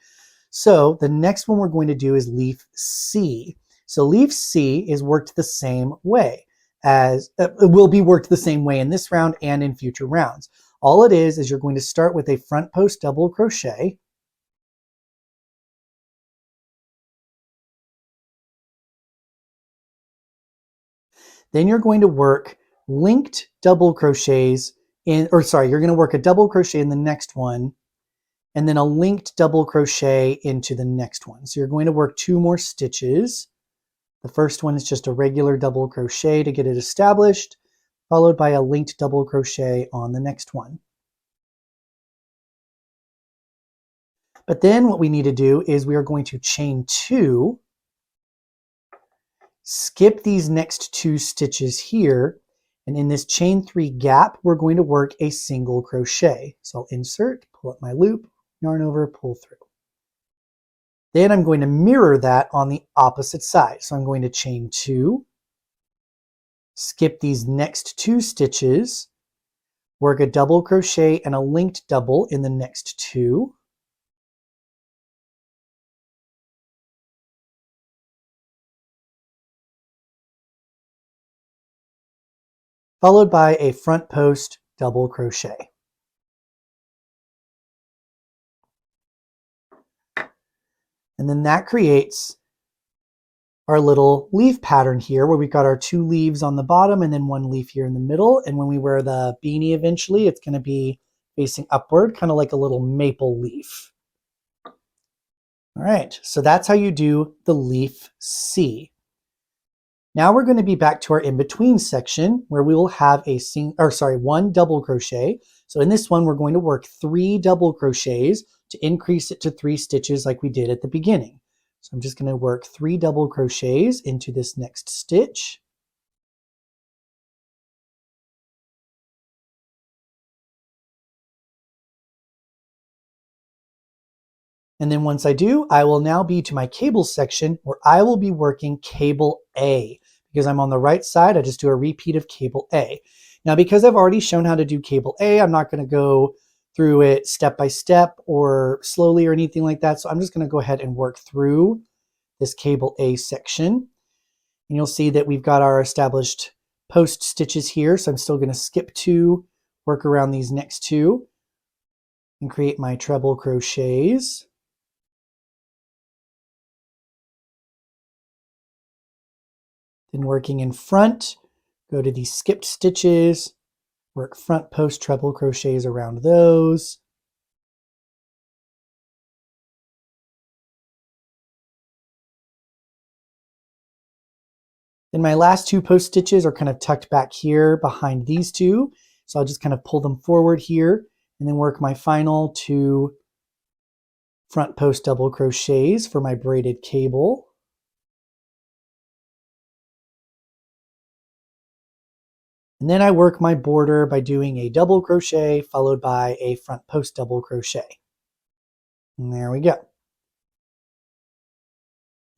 A: So the next one we're going to do is leaf C. So leaf C is worked the same way as, it will be worked the same way in this round and in future rounds. All it is you're going to start with a front post double crochet. Then you're going to work linked double crochets in, or sorry, you're going to work a double crochet in the next one, and then a linked double crochet into the next one. So you're going to work 2 more stitches. The first one is just a regular double crochet to get it established, followed by a linked double crochet on the next one. But then what we need to do is we are going to chain 2, skip these next 2 stitches here, and in this chain 3 gap, we're going to work a single crochet. So I'll insert, pull up my loop, yarn over, pull through. Then I'm going to mirror that on the opposite side. So I'm going to chain 2, skip these next 2 stitches, work a double crochet and a linked double in the next 2, followed by a front post double crochet. And then that creates our little leaf pattern here, where we've got our 2 leaves on the bottom and then 1 leaf here in the middle. And when we wear the beanie eventually, it's going to be facing upward, kind of like a little maple leaf. All right, so that's how you do the leaf C. Now we're going to be back to our in-between section where we will have one double crochet. So in this one, we're going to work 3 double crochets to increase it to 3 stitches like we did at the beginning. So I'm just going to work 3 double crochets into this next stitch. And then once I do, I will now be to my cable section where I will be working cable A. Because I'm on the right side, I just do a repeat of cable A. Now, because I've already shown how to do cable A, I'm not going to go through it step by step or slowly or anything like that. So I'm just going to go ahead and work through this cable A section. And you'll see that we've got our established post stitches here. So I'm still going to skip 2, work around these next 2, and create my treble crochets. Then working in front, go to these skipped stitches, work front post treble crochets around those. Then my last 2 post stitches are kind of tucked back here behind these 2. So I'll just kind of pull them forward here and then work my final 2 front post double crochets for my braided cable. And then I work my border by doing a double crochet followed by a front post double crochet. And there we go.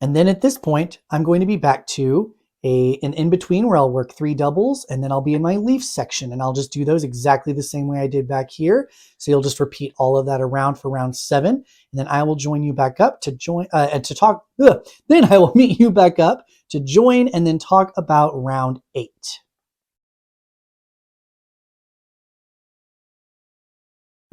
A: And then at this point, I'm going to be back to an in-between where I'll work 3 doubles, and then I'll be in my leaf section, and I'll just do those exactly the same way I did back here. So you'll just repeat all of that around for round 7, and then I will join you back up to join and to talk. Then I will meet you back up to join and then talk about round 8.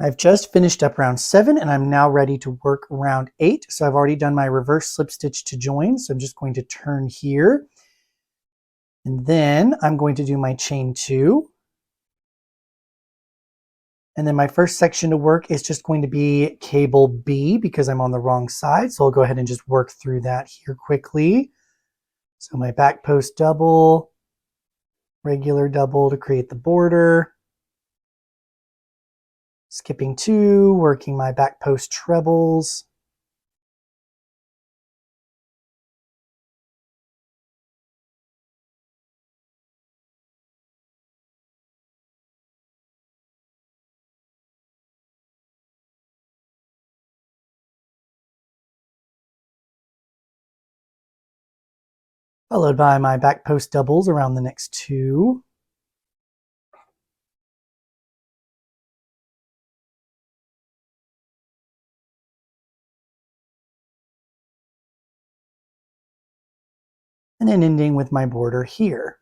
A: I've just finished up round 7 and I'm now ready to work round 8. So I've already done my reverse slip stitch to join. So I'm just going to turn here. And then I'm going to do my chain 2. And then my first section to work is just going to be cable B because I'm on the wrong side. So I'll go ahead and just work through that here quickly. So my back post double, regular double to create the border. Skipping 2, working my back post trebles. Followed by my back post doubles around the next 2. And then ending with my border here.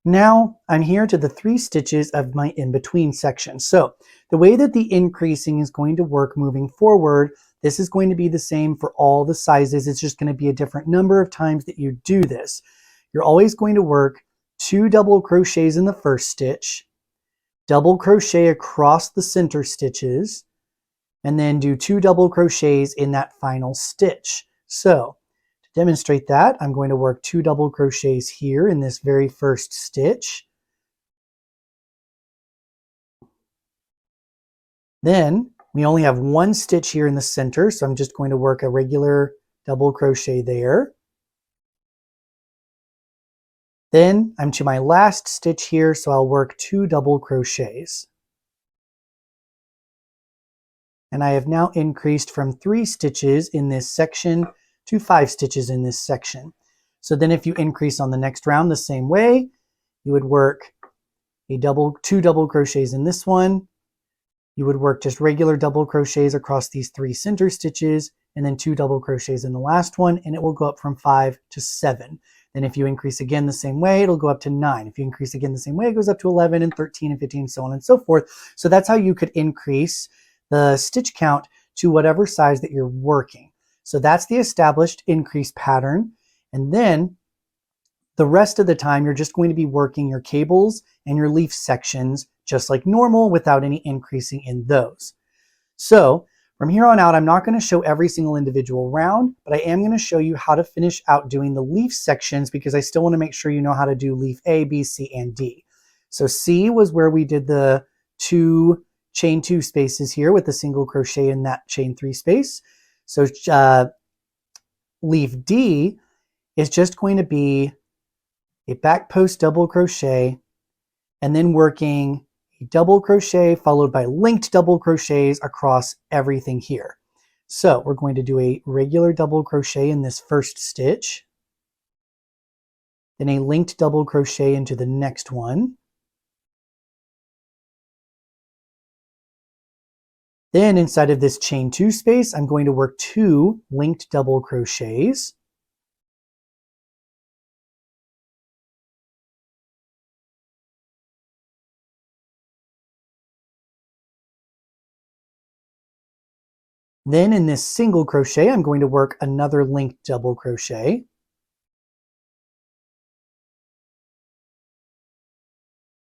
A: Now I'm here to the 3 stitches of my in-between section. So the way that the increasing is going to work moving forward, this is going to be the same for all the sizes. It's just going to be a different number of times that you do this. You're always going to work 2 double crochets in the first stitch, double crochet across the center stitches, and then do 2 double crochets in that final stitch. So to demonstrate that, I'm going to work 2 double crochets here in this very first stitch. Then we only have 1 stitch here in the center, so I'm just going to work a regular double crochet there. Then I'm to my last stitch here, so I'll work 2 double crochets. And I have now increased from 3 stitches in this section to 5 stitches in this section. So then if you increase on the next round the same way, you would work 2 double crochets in this one. You would work just regular double crochets across these 3 center stitches, and then 2 double crochets in the last one, and it will go up from 5 to 7. Then if you increase again the same way, it'll go up to 9. If you increase again the same way, it goes up to 11 and 13 and 15, so on and so forth. So that's how you could increase the stitch count to whatever size that you're working. So that's the established increase pattern. And then the rest of the time, you're just going to be working your cables and your leaf sections just like normal without any increasing in those. So From here on out, I'm not going to show every single individual round, but I am going to show you how to finish out doing the leaf sections because I still want to make sure you know how to do leaf A, B, C, and D. So C was where we did the chain 2 spaces here with the single crochet in that chain 3 space. So leaf D is just going to be a back post double crochet and then working a double crochet followed by linked double crochets across everything here. So we're going to do a regular double crochet in this first stitch, then a linked double crochet into the next one, then inside of this chain 2 space I'm going to work 2 linked double crochets, then in this single crochet I'm going to work another linked double crochet,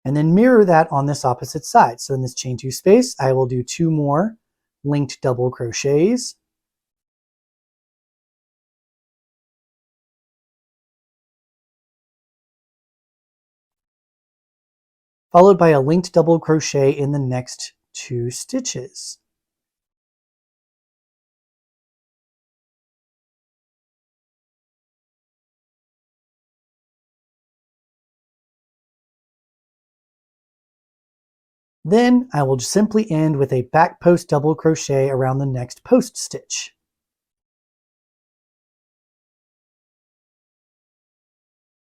A: and then mirror that on this opposite side. So in this chain 2 space I will do 2 more linked double crochets, followed by a linked double crochet in the next 2 stitches. Then I will simply end with a back post double crochet around the next post stitch.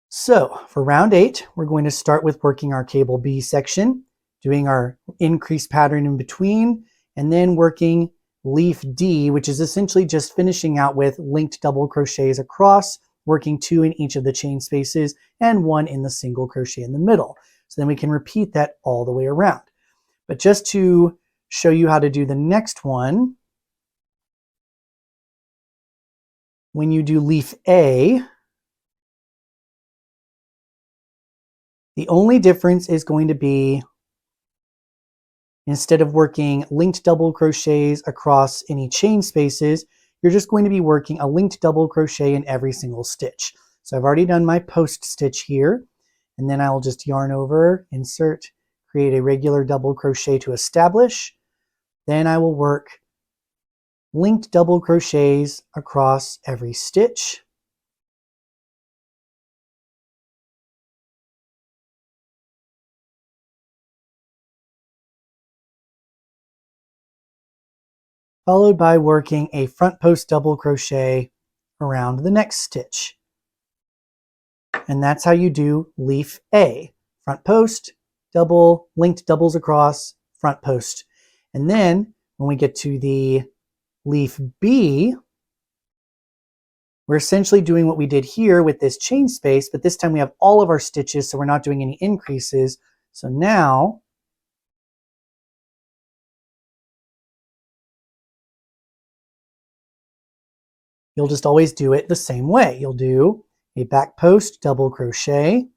A: So for round 8, we're going to start with working our cable B section, doing our increased pattern in between, and then working leaf D, which is essentially just finishing out with linked double crochets across, working 2 in each of the chain spaces and 1 in the single crochet in the middle. So then we can repeat that all the way around. But just to show you how to do the next one, when you do leaf A, the only difference is going to be instead of working linked double crochets across any chain spaces, you're just going to be working a linked double crochet in every single stitch. So I've already done my post stitch here, and then I'll just yarn over, insert, create a regular double crochet to establish. Then I will work linked double crochets across every stitch. Followed by working a front post double crochet around the next stitch. And that's how you do leaf A. Front post, double, linked doubles across, front post. And then when we get to the leaf B, we're essentially doing what we did here with this chain space, but this time we have all of our stitches, so we're not doing any increases. So now you'll just always do it the same way. You'll do a back post double crochet,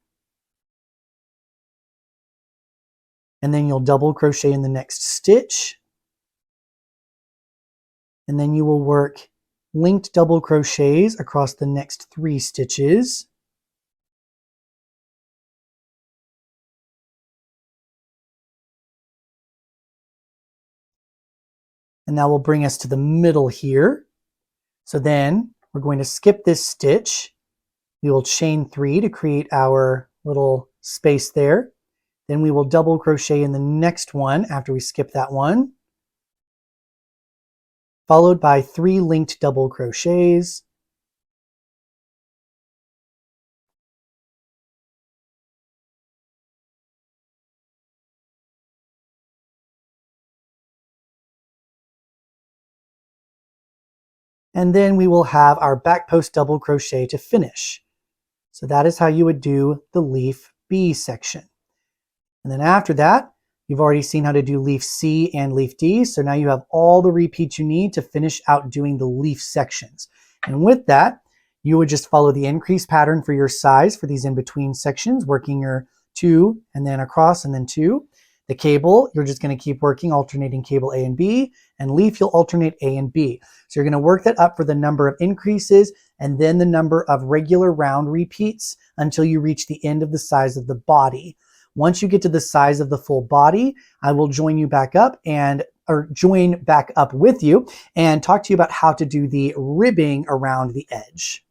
A: and then you'll double crochet in the next stitch, and then you will work linked double crochets across the next 3 stitches, and that will bring us to the middle here. So then we're going to skip this stitch. We will chain 3 to create our little space there. Then we will double crochet in the next one after we skip that one, followed by 3 linked double crochets, and then we will have our back post double crochet to finish. So that is how you would do the leaf B section. And then after that, you've already seen how to do leaf C and leaf D, so now you have all the repeats you need to finish out doing the leaf sections. And with that, you would just follow the increase pattern for your size for these in-between sections, working your 2 and then across and then 2. The cable, you're just going to keep working, alternating cable A and B, and leaf, you'll alternate A and B. So you're going to work that up for the number of increases and then the number of regular round repeats until you reach the end of the size of the body. Once you get to the size of the full body, I will join you back up or join back up with you and talk to you about how to do the ribbing around the edge.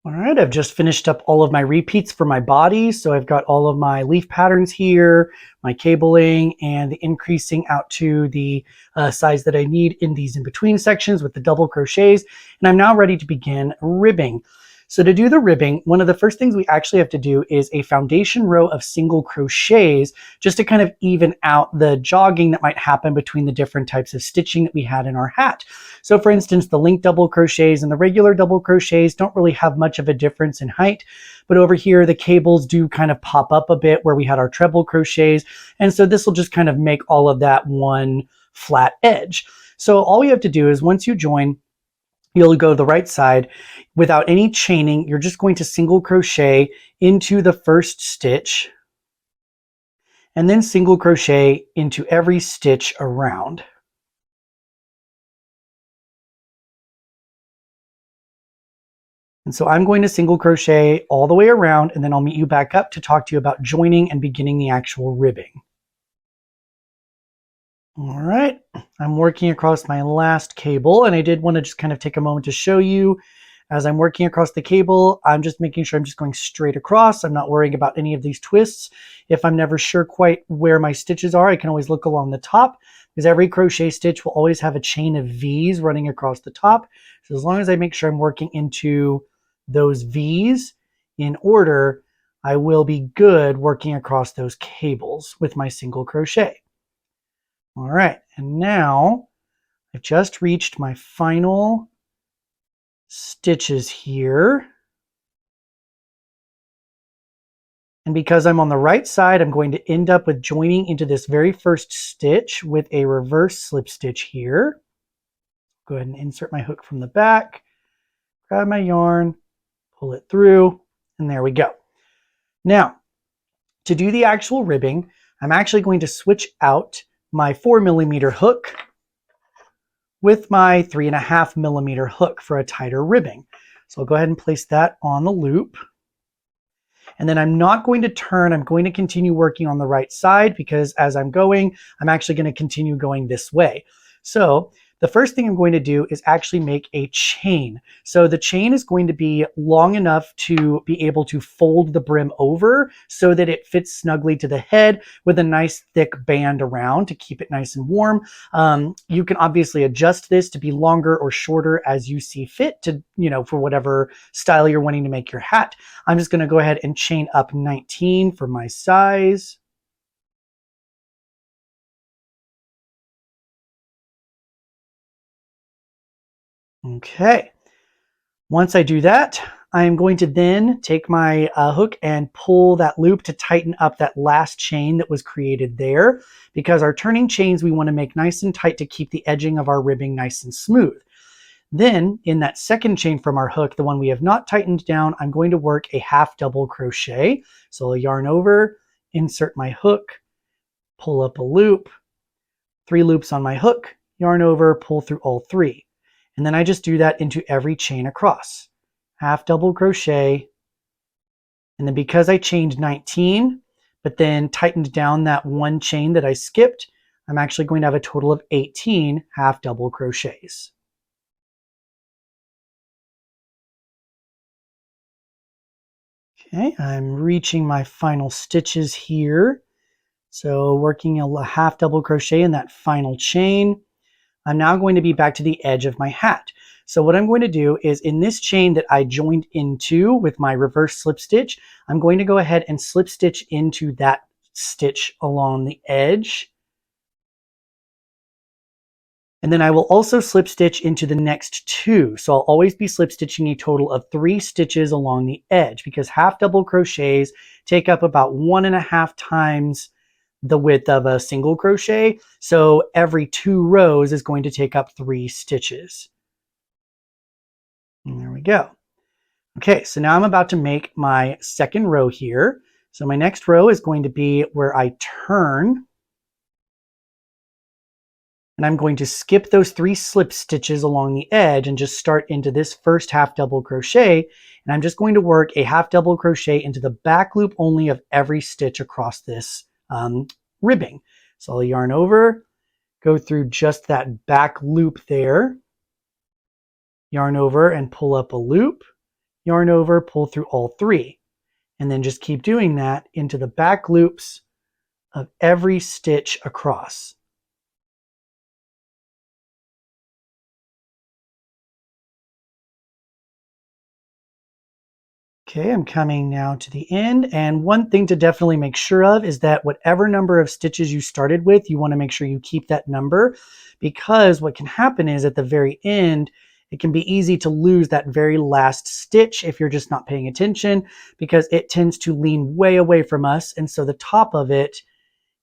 A: All right, I've just finished up all of my repeats for my body. So I've got all of my leaf patterns here, my cabling, and the increasing out to the size that I need in these in-between sections with the double crochets. And I'm now ready to begin ribbing. So to do the ribbing, one of the first things we actually have to do is a foundation row of single crochets just to kind of even out the jogging that might happen between the different types of stitching that we had in our hat. So for instance, the link double crochets and the regular double crochets don't really have much of a difference in height. But over here, the cables do kind of pop up a bit where we had our treble crochets. And so this will just kind of make all of that one flat edge. So all you have to do is once you join, you'll go to the right side without any chaining. You're just going to single crochet into the first stitch and then single crochet into every stitch around. And so I'm going to single crochet all the way around, and then I'll meet you back up to talk to you about joining and beginning the actual ribbing. All right, I'm working across my last cable, and I did want to just kind of take a moment to show you as I'm working across the cable, I'm just making sure I'm just going straight across. I'm not worrying about any of these twists. If I'm never sure quite where my stitches are, I can always look along the top because every crochet stitch will always have a chain of V's running across the top. So as long as I make sure I'm working into those V's in order, I will be good working across those cables with my single crochet. All right, and now I've just reached my final stitches here. And because I'm on the right side, I'm going to end up with joining into this very first stitch with a reverse slip stitch here. Go ahead and insert my hook from the back, grab my yarn, pull it through, and there we go. Now, to do the actual ribbing, I'm actually going to switch out my 4mm hook with my 3.5mm hook for a tighter ribbing. So I'll go ahead and place that on the loop. And then I'm not going to turn, I'm going to continue working on the right side because as I'm going, I'm actually going to continue going this way. So the first thing I'm going to do is actually make a chain. So the chain is going to be long enough to be able to fold the brim over so that it fits snugly to the head with a nice thick band around to keep it nice and warm. You can obviously adjust this to be longer or shorter as you see fit to, for whatever style you're wanting to make your hat. I'm just going to go ahead and chain up 19 for my size. Okay, once I do that, I am going to then take my hook and pull that loop to tighten up that last chain that was created there, because our turning chains we want to make nice and tight to keep the edging of our ribbing nice and smooth. Then in that second chain from our hook, the one we have not tightened down, I'm going to work a half double crochet. So I'll yarn over, insert my hook, pull up a loop, 3 loops on my hook, yarn over, pull through all 3. And then I just do that into every chain across. Half double crochet. And then because I chained 19, but then tightened down that one chain that I skipped, I'm actually going to have a total of 18 half double crochets. Okay, I'm reaching my final stitches here. So working a half double crochet in that final chain. I'm now going to be back to the edge of my hat. So what I'm going to do is in this chain that I joined into with my reverse slip stitch, I'm going to go ahead and slip stitch into that stitch along the edge. And then I will also slip stitch into the next 2. So I'll always be slip stitching a total of 3 stitches along the edge because half double crochets take up about 1.5 times the width of a single crochet. So every 2 rows is going to take up 3 stitches. And there we go. Okay, so now I'm about to make my second row here. So my next row is going to be where I turn, and I'm going to skip those 3 slip stitches along the edge and just start into this first half double crochet. And I'm just going to work a half double crochet into the back loop only of every stitch across this ribbing. So I'll yarn over, go through just that back loop there, yarn over and pull up a loop, yarn over, pull through all 3, and then just keep doing that into the back loops of every stitch across. Okay, I'm coming now to the end, and one thing to definitely make sure of is that whatever number of stitches you started with, you want to make sure you keep that number, because what can happen is at the very end, it can be easy to lose that very last stitch if you're just not paying attention, because it tends to lean way away from us, and so the top of it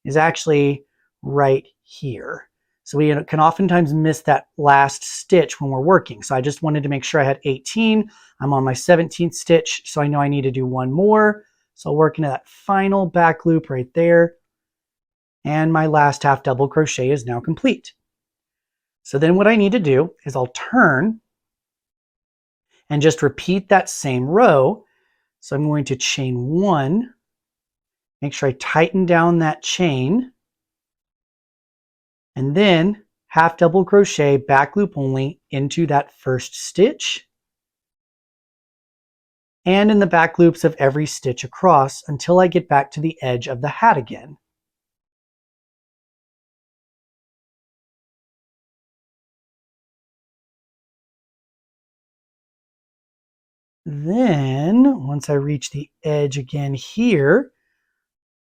A: is actually right here. So we can oftentimes miss that last stitch when we're working. So I just wanted to make sure I had 18. I'm on my 17th stitch, so I know I need to do one more. So I'll work into that final back loop right there. And my last half double crochet is now complete. So then what I need to do is I'll turn and just repeat that same row. So I'm going to chain 1, make sure I tighten down that chain, and then half double crochet back loop only into that first stitch and in the back loops of every stitch across until I get back to the edge of the hat again. Then once I reach the edge again here,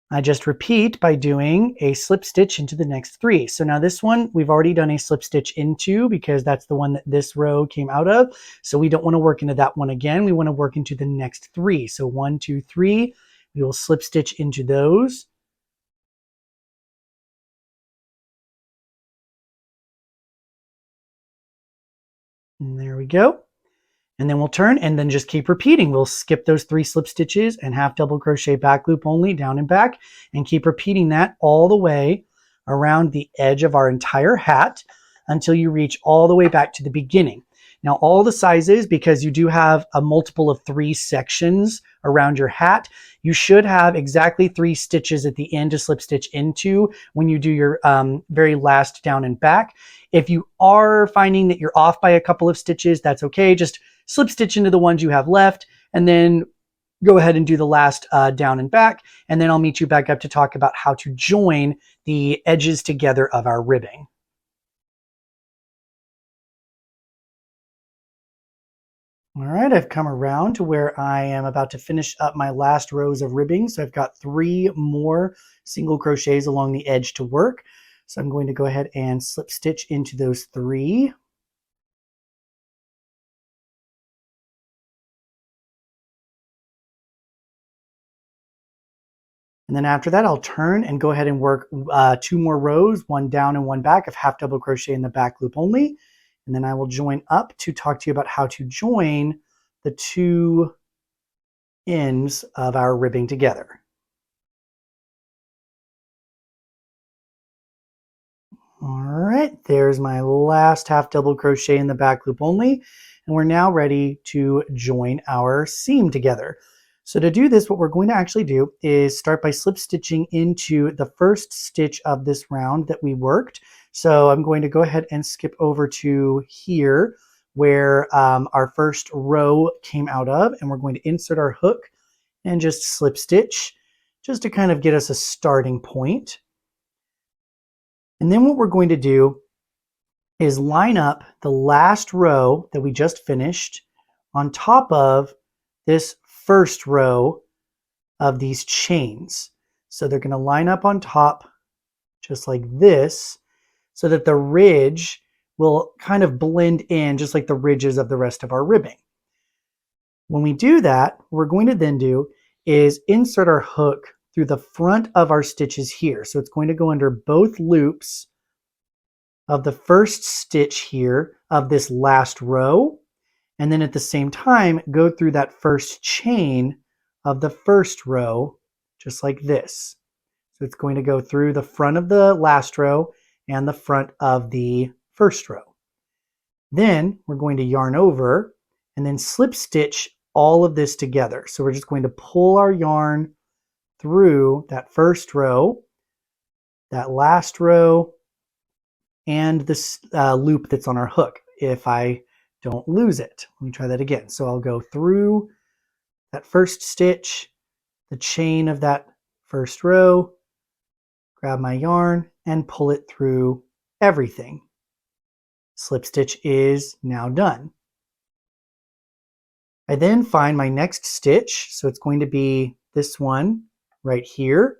A: I just repeat by doing a slip stitch into the next 3. So now this one, we've already done a slip stitch into because that's the one that this row came out of. So we don't want to work into that one again. We want to work into the next 3. So 1, 2, 3, we will slip stitch into those. And there we go. And then we'll turn and then just keep repeating. We'll skip those 3 slip stitches and half double crochet back loop only down and back, and keep repeating that all the way around the edge of our entire hat until you reach all the way back to the beginning. Now all the sizes, because you do have a multiple of 3 sections around your hat, you should have exactly 3 stitches at the end to slip stitch into when you do your very last down and back. If you are finding that you're off by a couple of stitches, that's okay. Just slip stitch into the ones you have left, and then go ahead and do the last down and back, and then I'll meet you back up to talk about how to join the edges together of our ribbing. All right, I've come around to where I am about to finish up my last rows of ribbing. So I've got 3 more single crochets along the edge to work. So I'm going to go ahead and slip stitch into those 3. And then after that, I'll turn and go ahead and work 2 more rows, one down and one back of half double crochet in the back loop only. And then I will join up to talk to you about how to join the 2 ends of our ribbing together. All right, there's my last half double crochet in the back loop only, and we're now ready to join our seam together. So to do this, what we're going to actually do is start by slip stitching into the first stitch of this round that we worked. So I'm going to go ahead and skip over to here where our first row came out of, and we're going to insert our hook and just slip stitch just to kind of get us a starting point. And then what we're going to do is line up the last row that we just finished on top of this first row of these chains. So they're going to line up on top just like this, so that the ridge will kind of blend in just like the ridges of the rest of our ribbing. When we do that, what we're going to then do is insert our hook through the front of our stitches here. So it's going to go under both loops of the first stitch here of this last row. And then at the same time, go through that first chain of the first row, just like this. So it's going to go through the front of the last row and the front of the first row. Then we're going to yarn over and then slip stitch all of this together. So we're just going to pull our yarn through that first row, that last row, and this loop that's on our hook if I don't lose it. Let me try that again. So I'll go through that first stitch, the chain of that first row, grab my yarn and pull it through everything. Slip stitch is now done. I then find my next stitch. So it's going to be this one right here.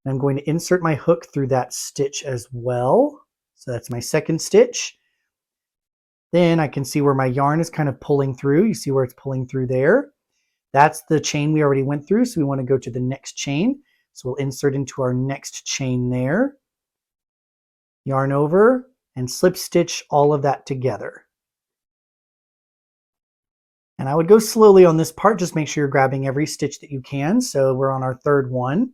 A: And I'm going to insert my hook through that stitch as well. So that's my second stitch. Then I can see where my yarn is kind of pulling through. You see where it's pulling through there. That's the chain we already went through. So we want to go to the next chain. So we'll insert into our next chain there. Yarn over and slip stitch all of that together. And I would go slowly on this part. Just make sure you're grabbing every stitch that you can. So we're on our third one.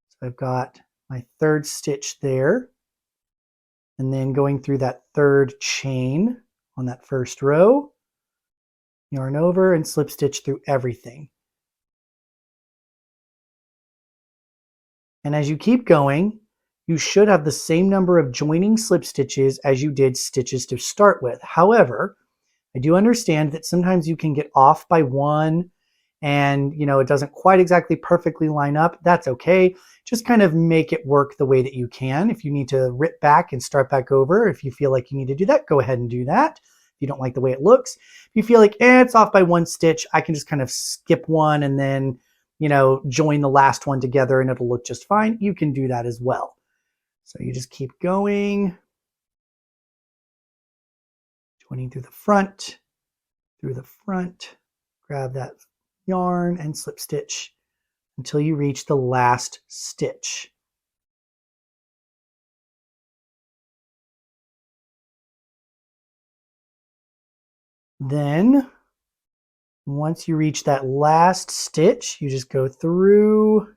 A: So I've got my third stitch there. And then going through that third chain on that first row, yarn over and slip stitch through everything. And as you keep going, you should have the same number of joining slip stitches as you did stitches to start with. However, I do understand that sometimes you can get off by one and it doesn't quite exactly perfectly line up. That's okay. Just kind of make it work the way that you can. If you need to rip back and start back over, if you feel like you need to do that, go ahead and do that. If you don't like the way it looks, if you feel like it's off by one stitch, I can just kind of skip one and then, join the last one together and it'll look just fine. You can do that as well. So you just keep going, joining through the front, grab that yarn and slip stitch until you reach the last stitch. Then once you reach that last stitch, you just go through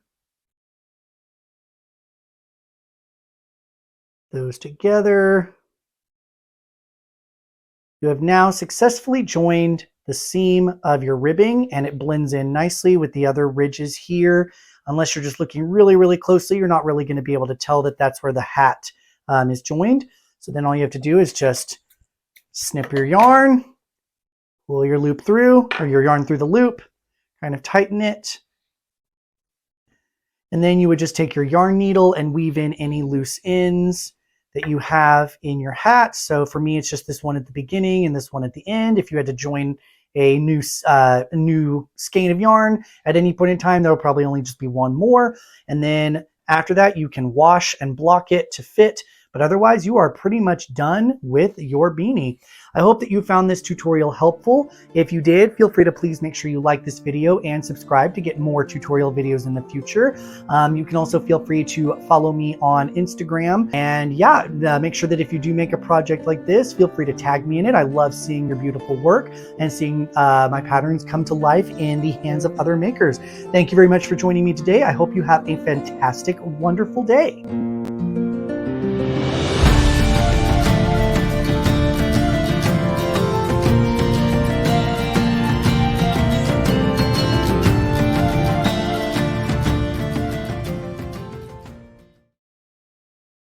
A: those together. You have now successfully joined the seam of your ribbing and it blends in nicely with the other ridges here. Unless you're just looking really, really closely, you're not really going to be able to tell that that's where the hat is joined. So then all you have to do is just snip your yarn, pull your loop through, or your yarn through the loop, kind of tighten it. And then you would just take your yarn needle and weave in any loose ends that you have in your hat. So for me, it's just this one at the beginning and this one at the end. If you had to join a new skein of yarn at any point in time, there will probably only just be one more. And then after that, you can wash and block it to fit. But otherwise, you are pretty much done with your beanie. I hope that you found this tutorial helpful. If you did, feel free to please make sure you like this video and subscribe to get more tutorial videos in the future. You can also feel free to follow me on Instagram. And yeah, make sure that if you do make a project like this, feel free to tag me in it. I love seeing your beautiful work and seeing my patterns come to life in the hands of other makers. Thank you very much for joining me today. I hope you have a fantastic, wonderful day.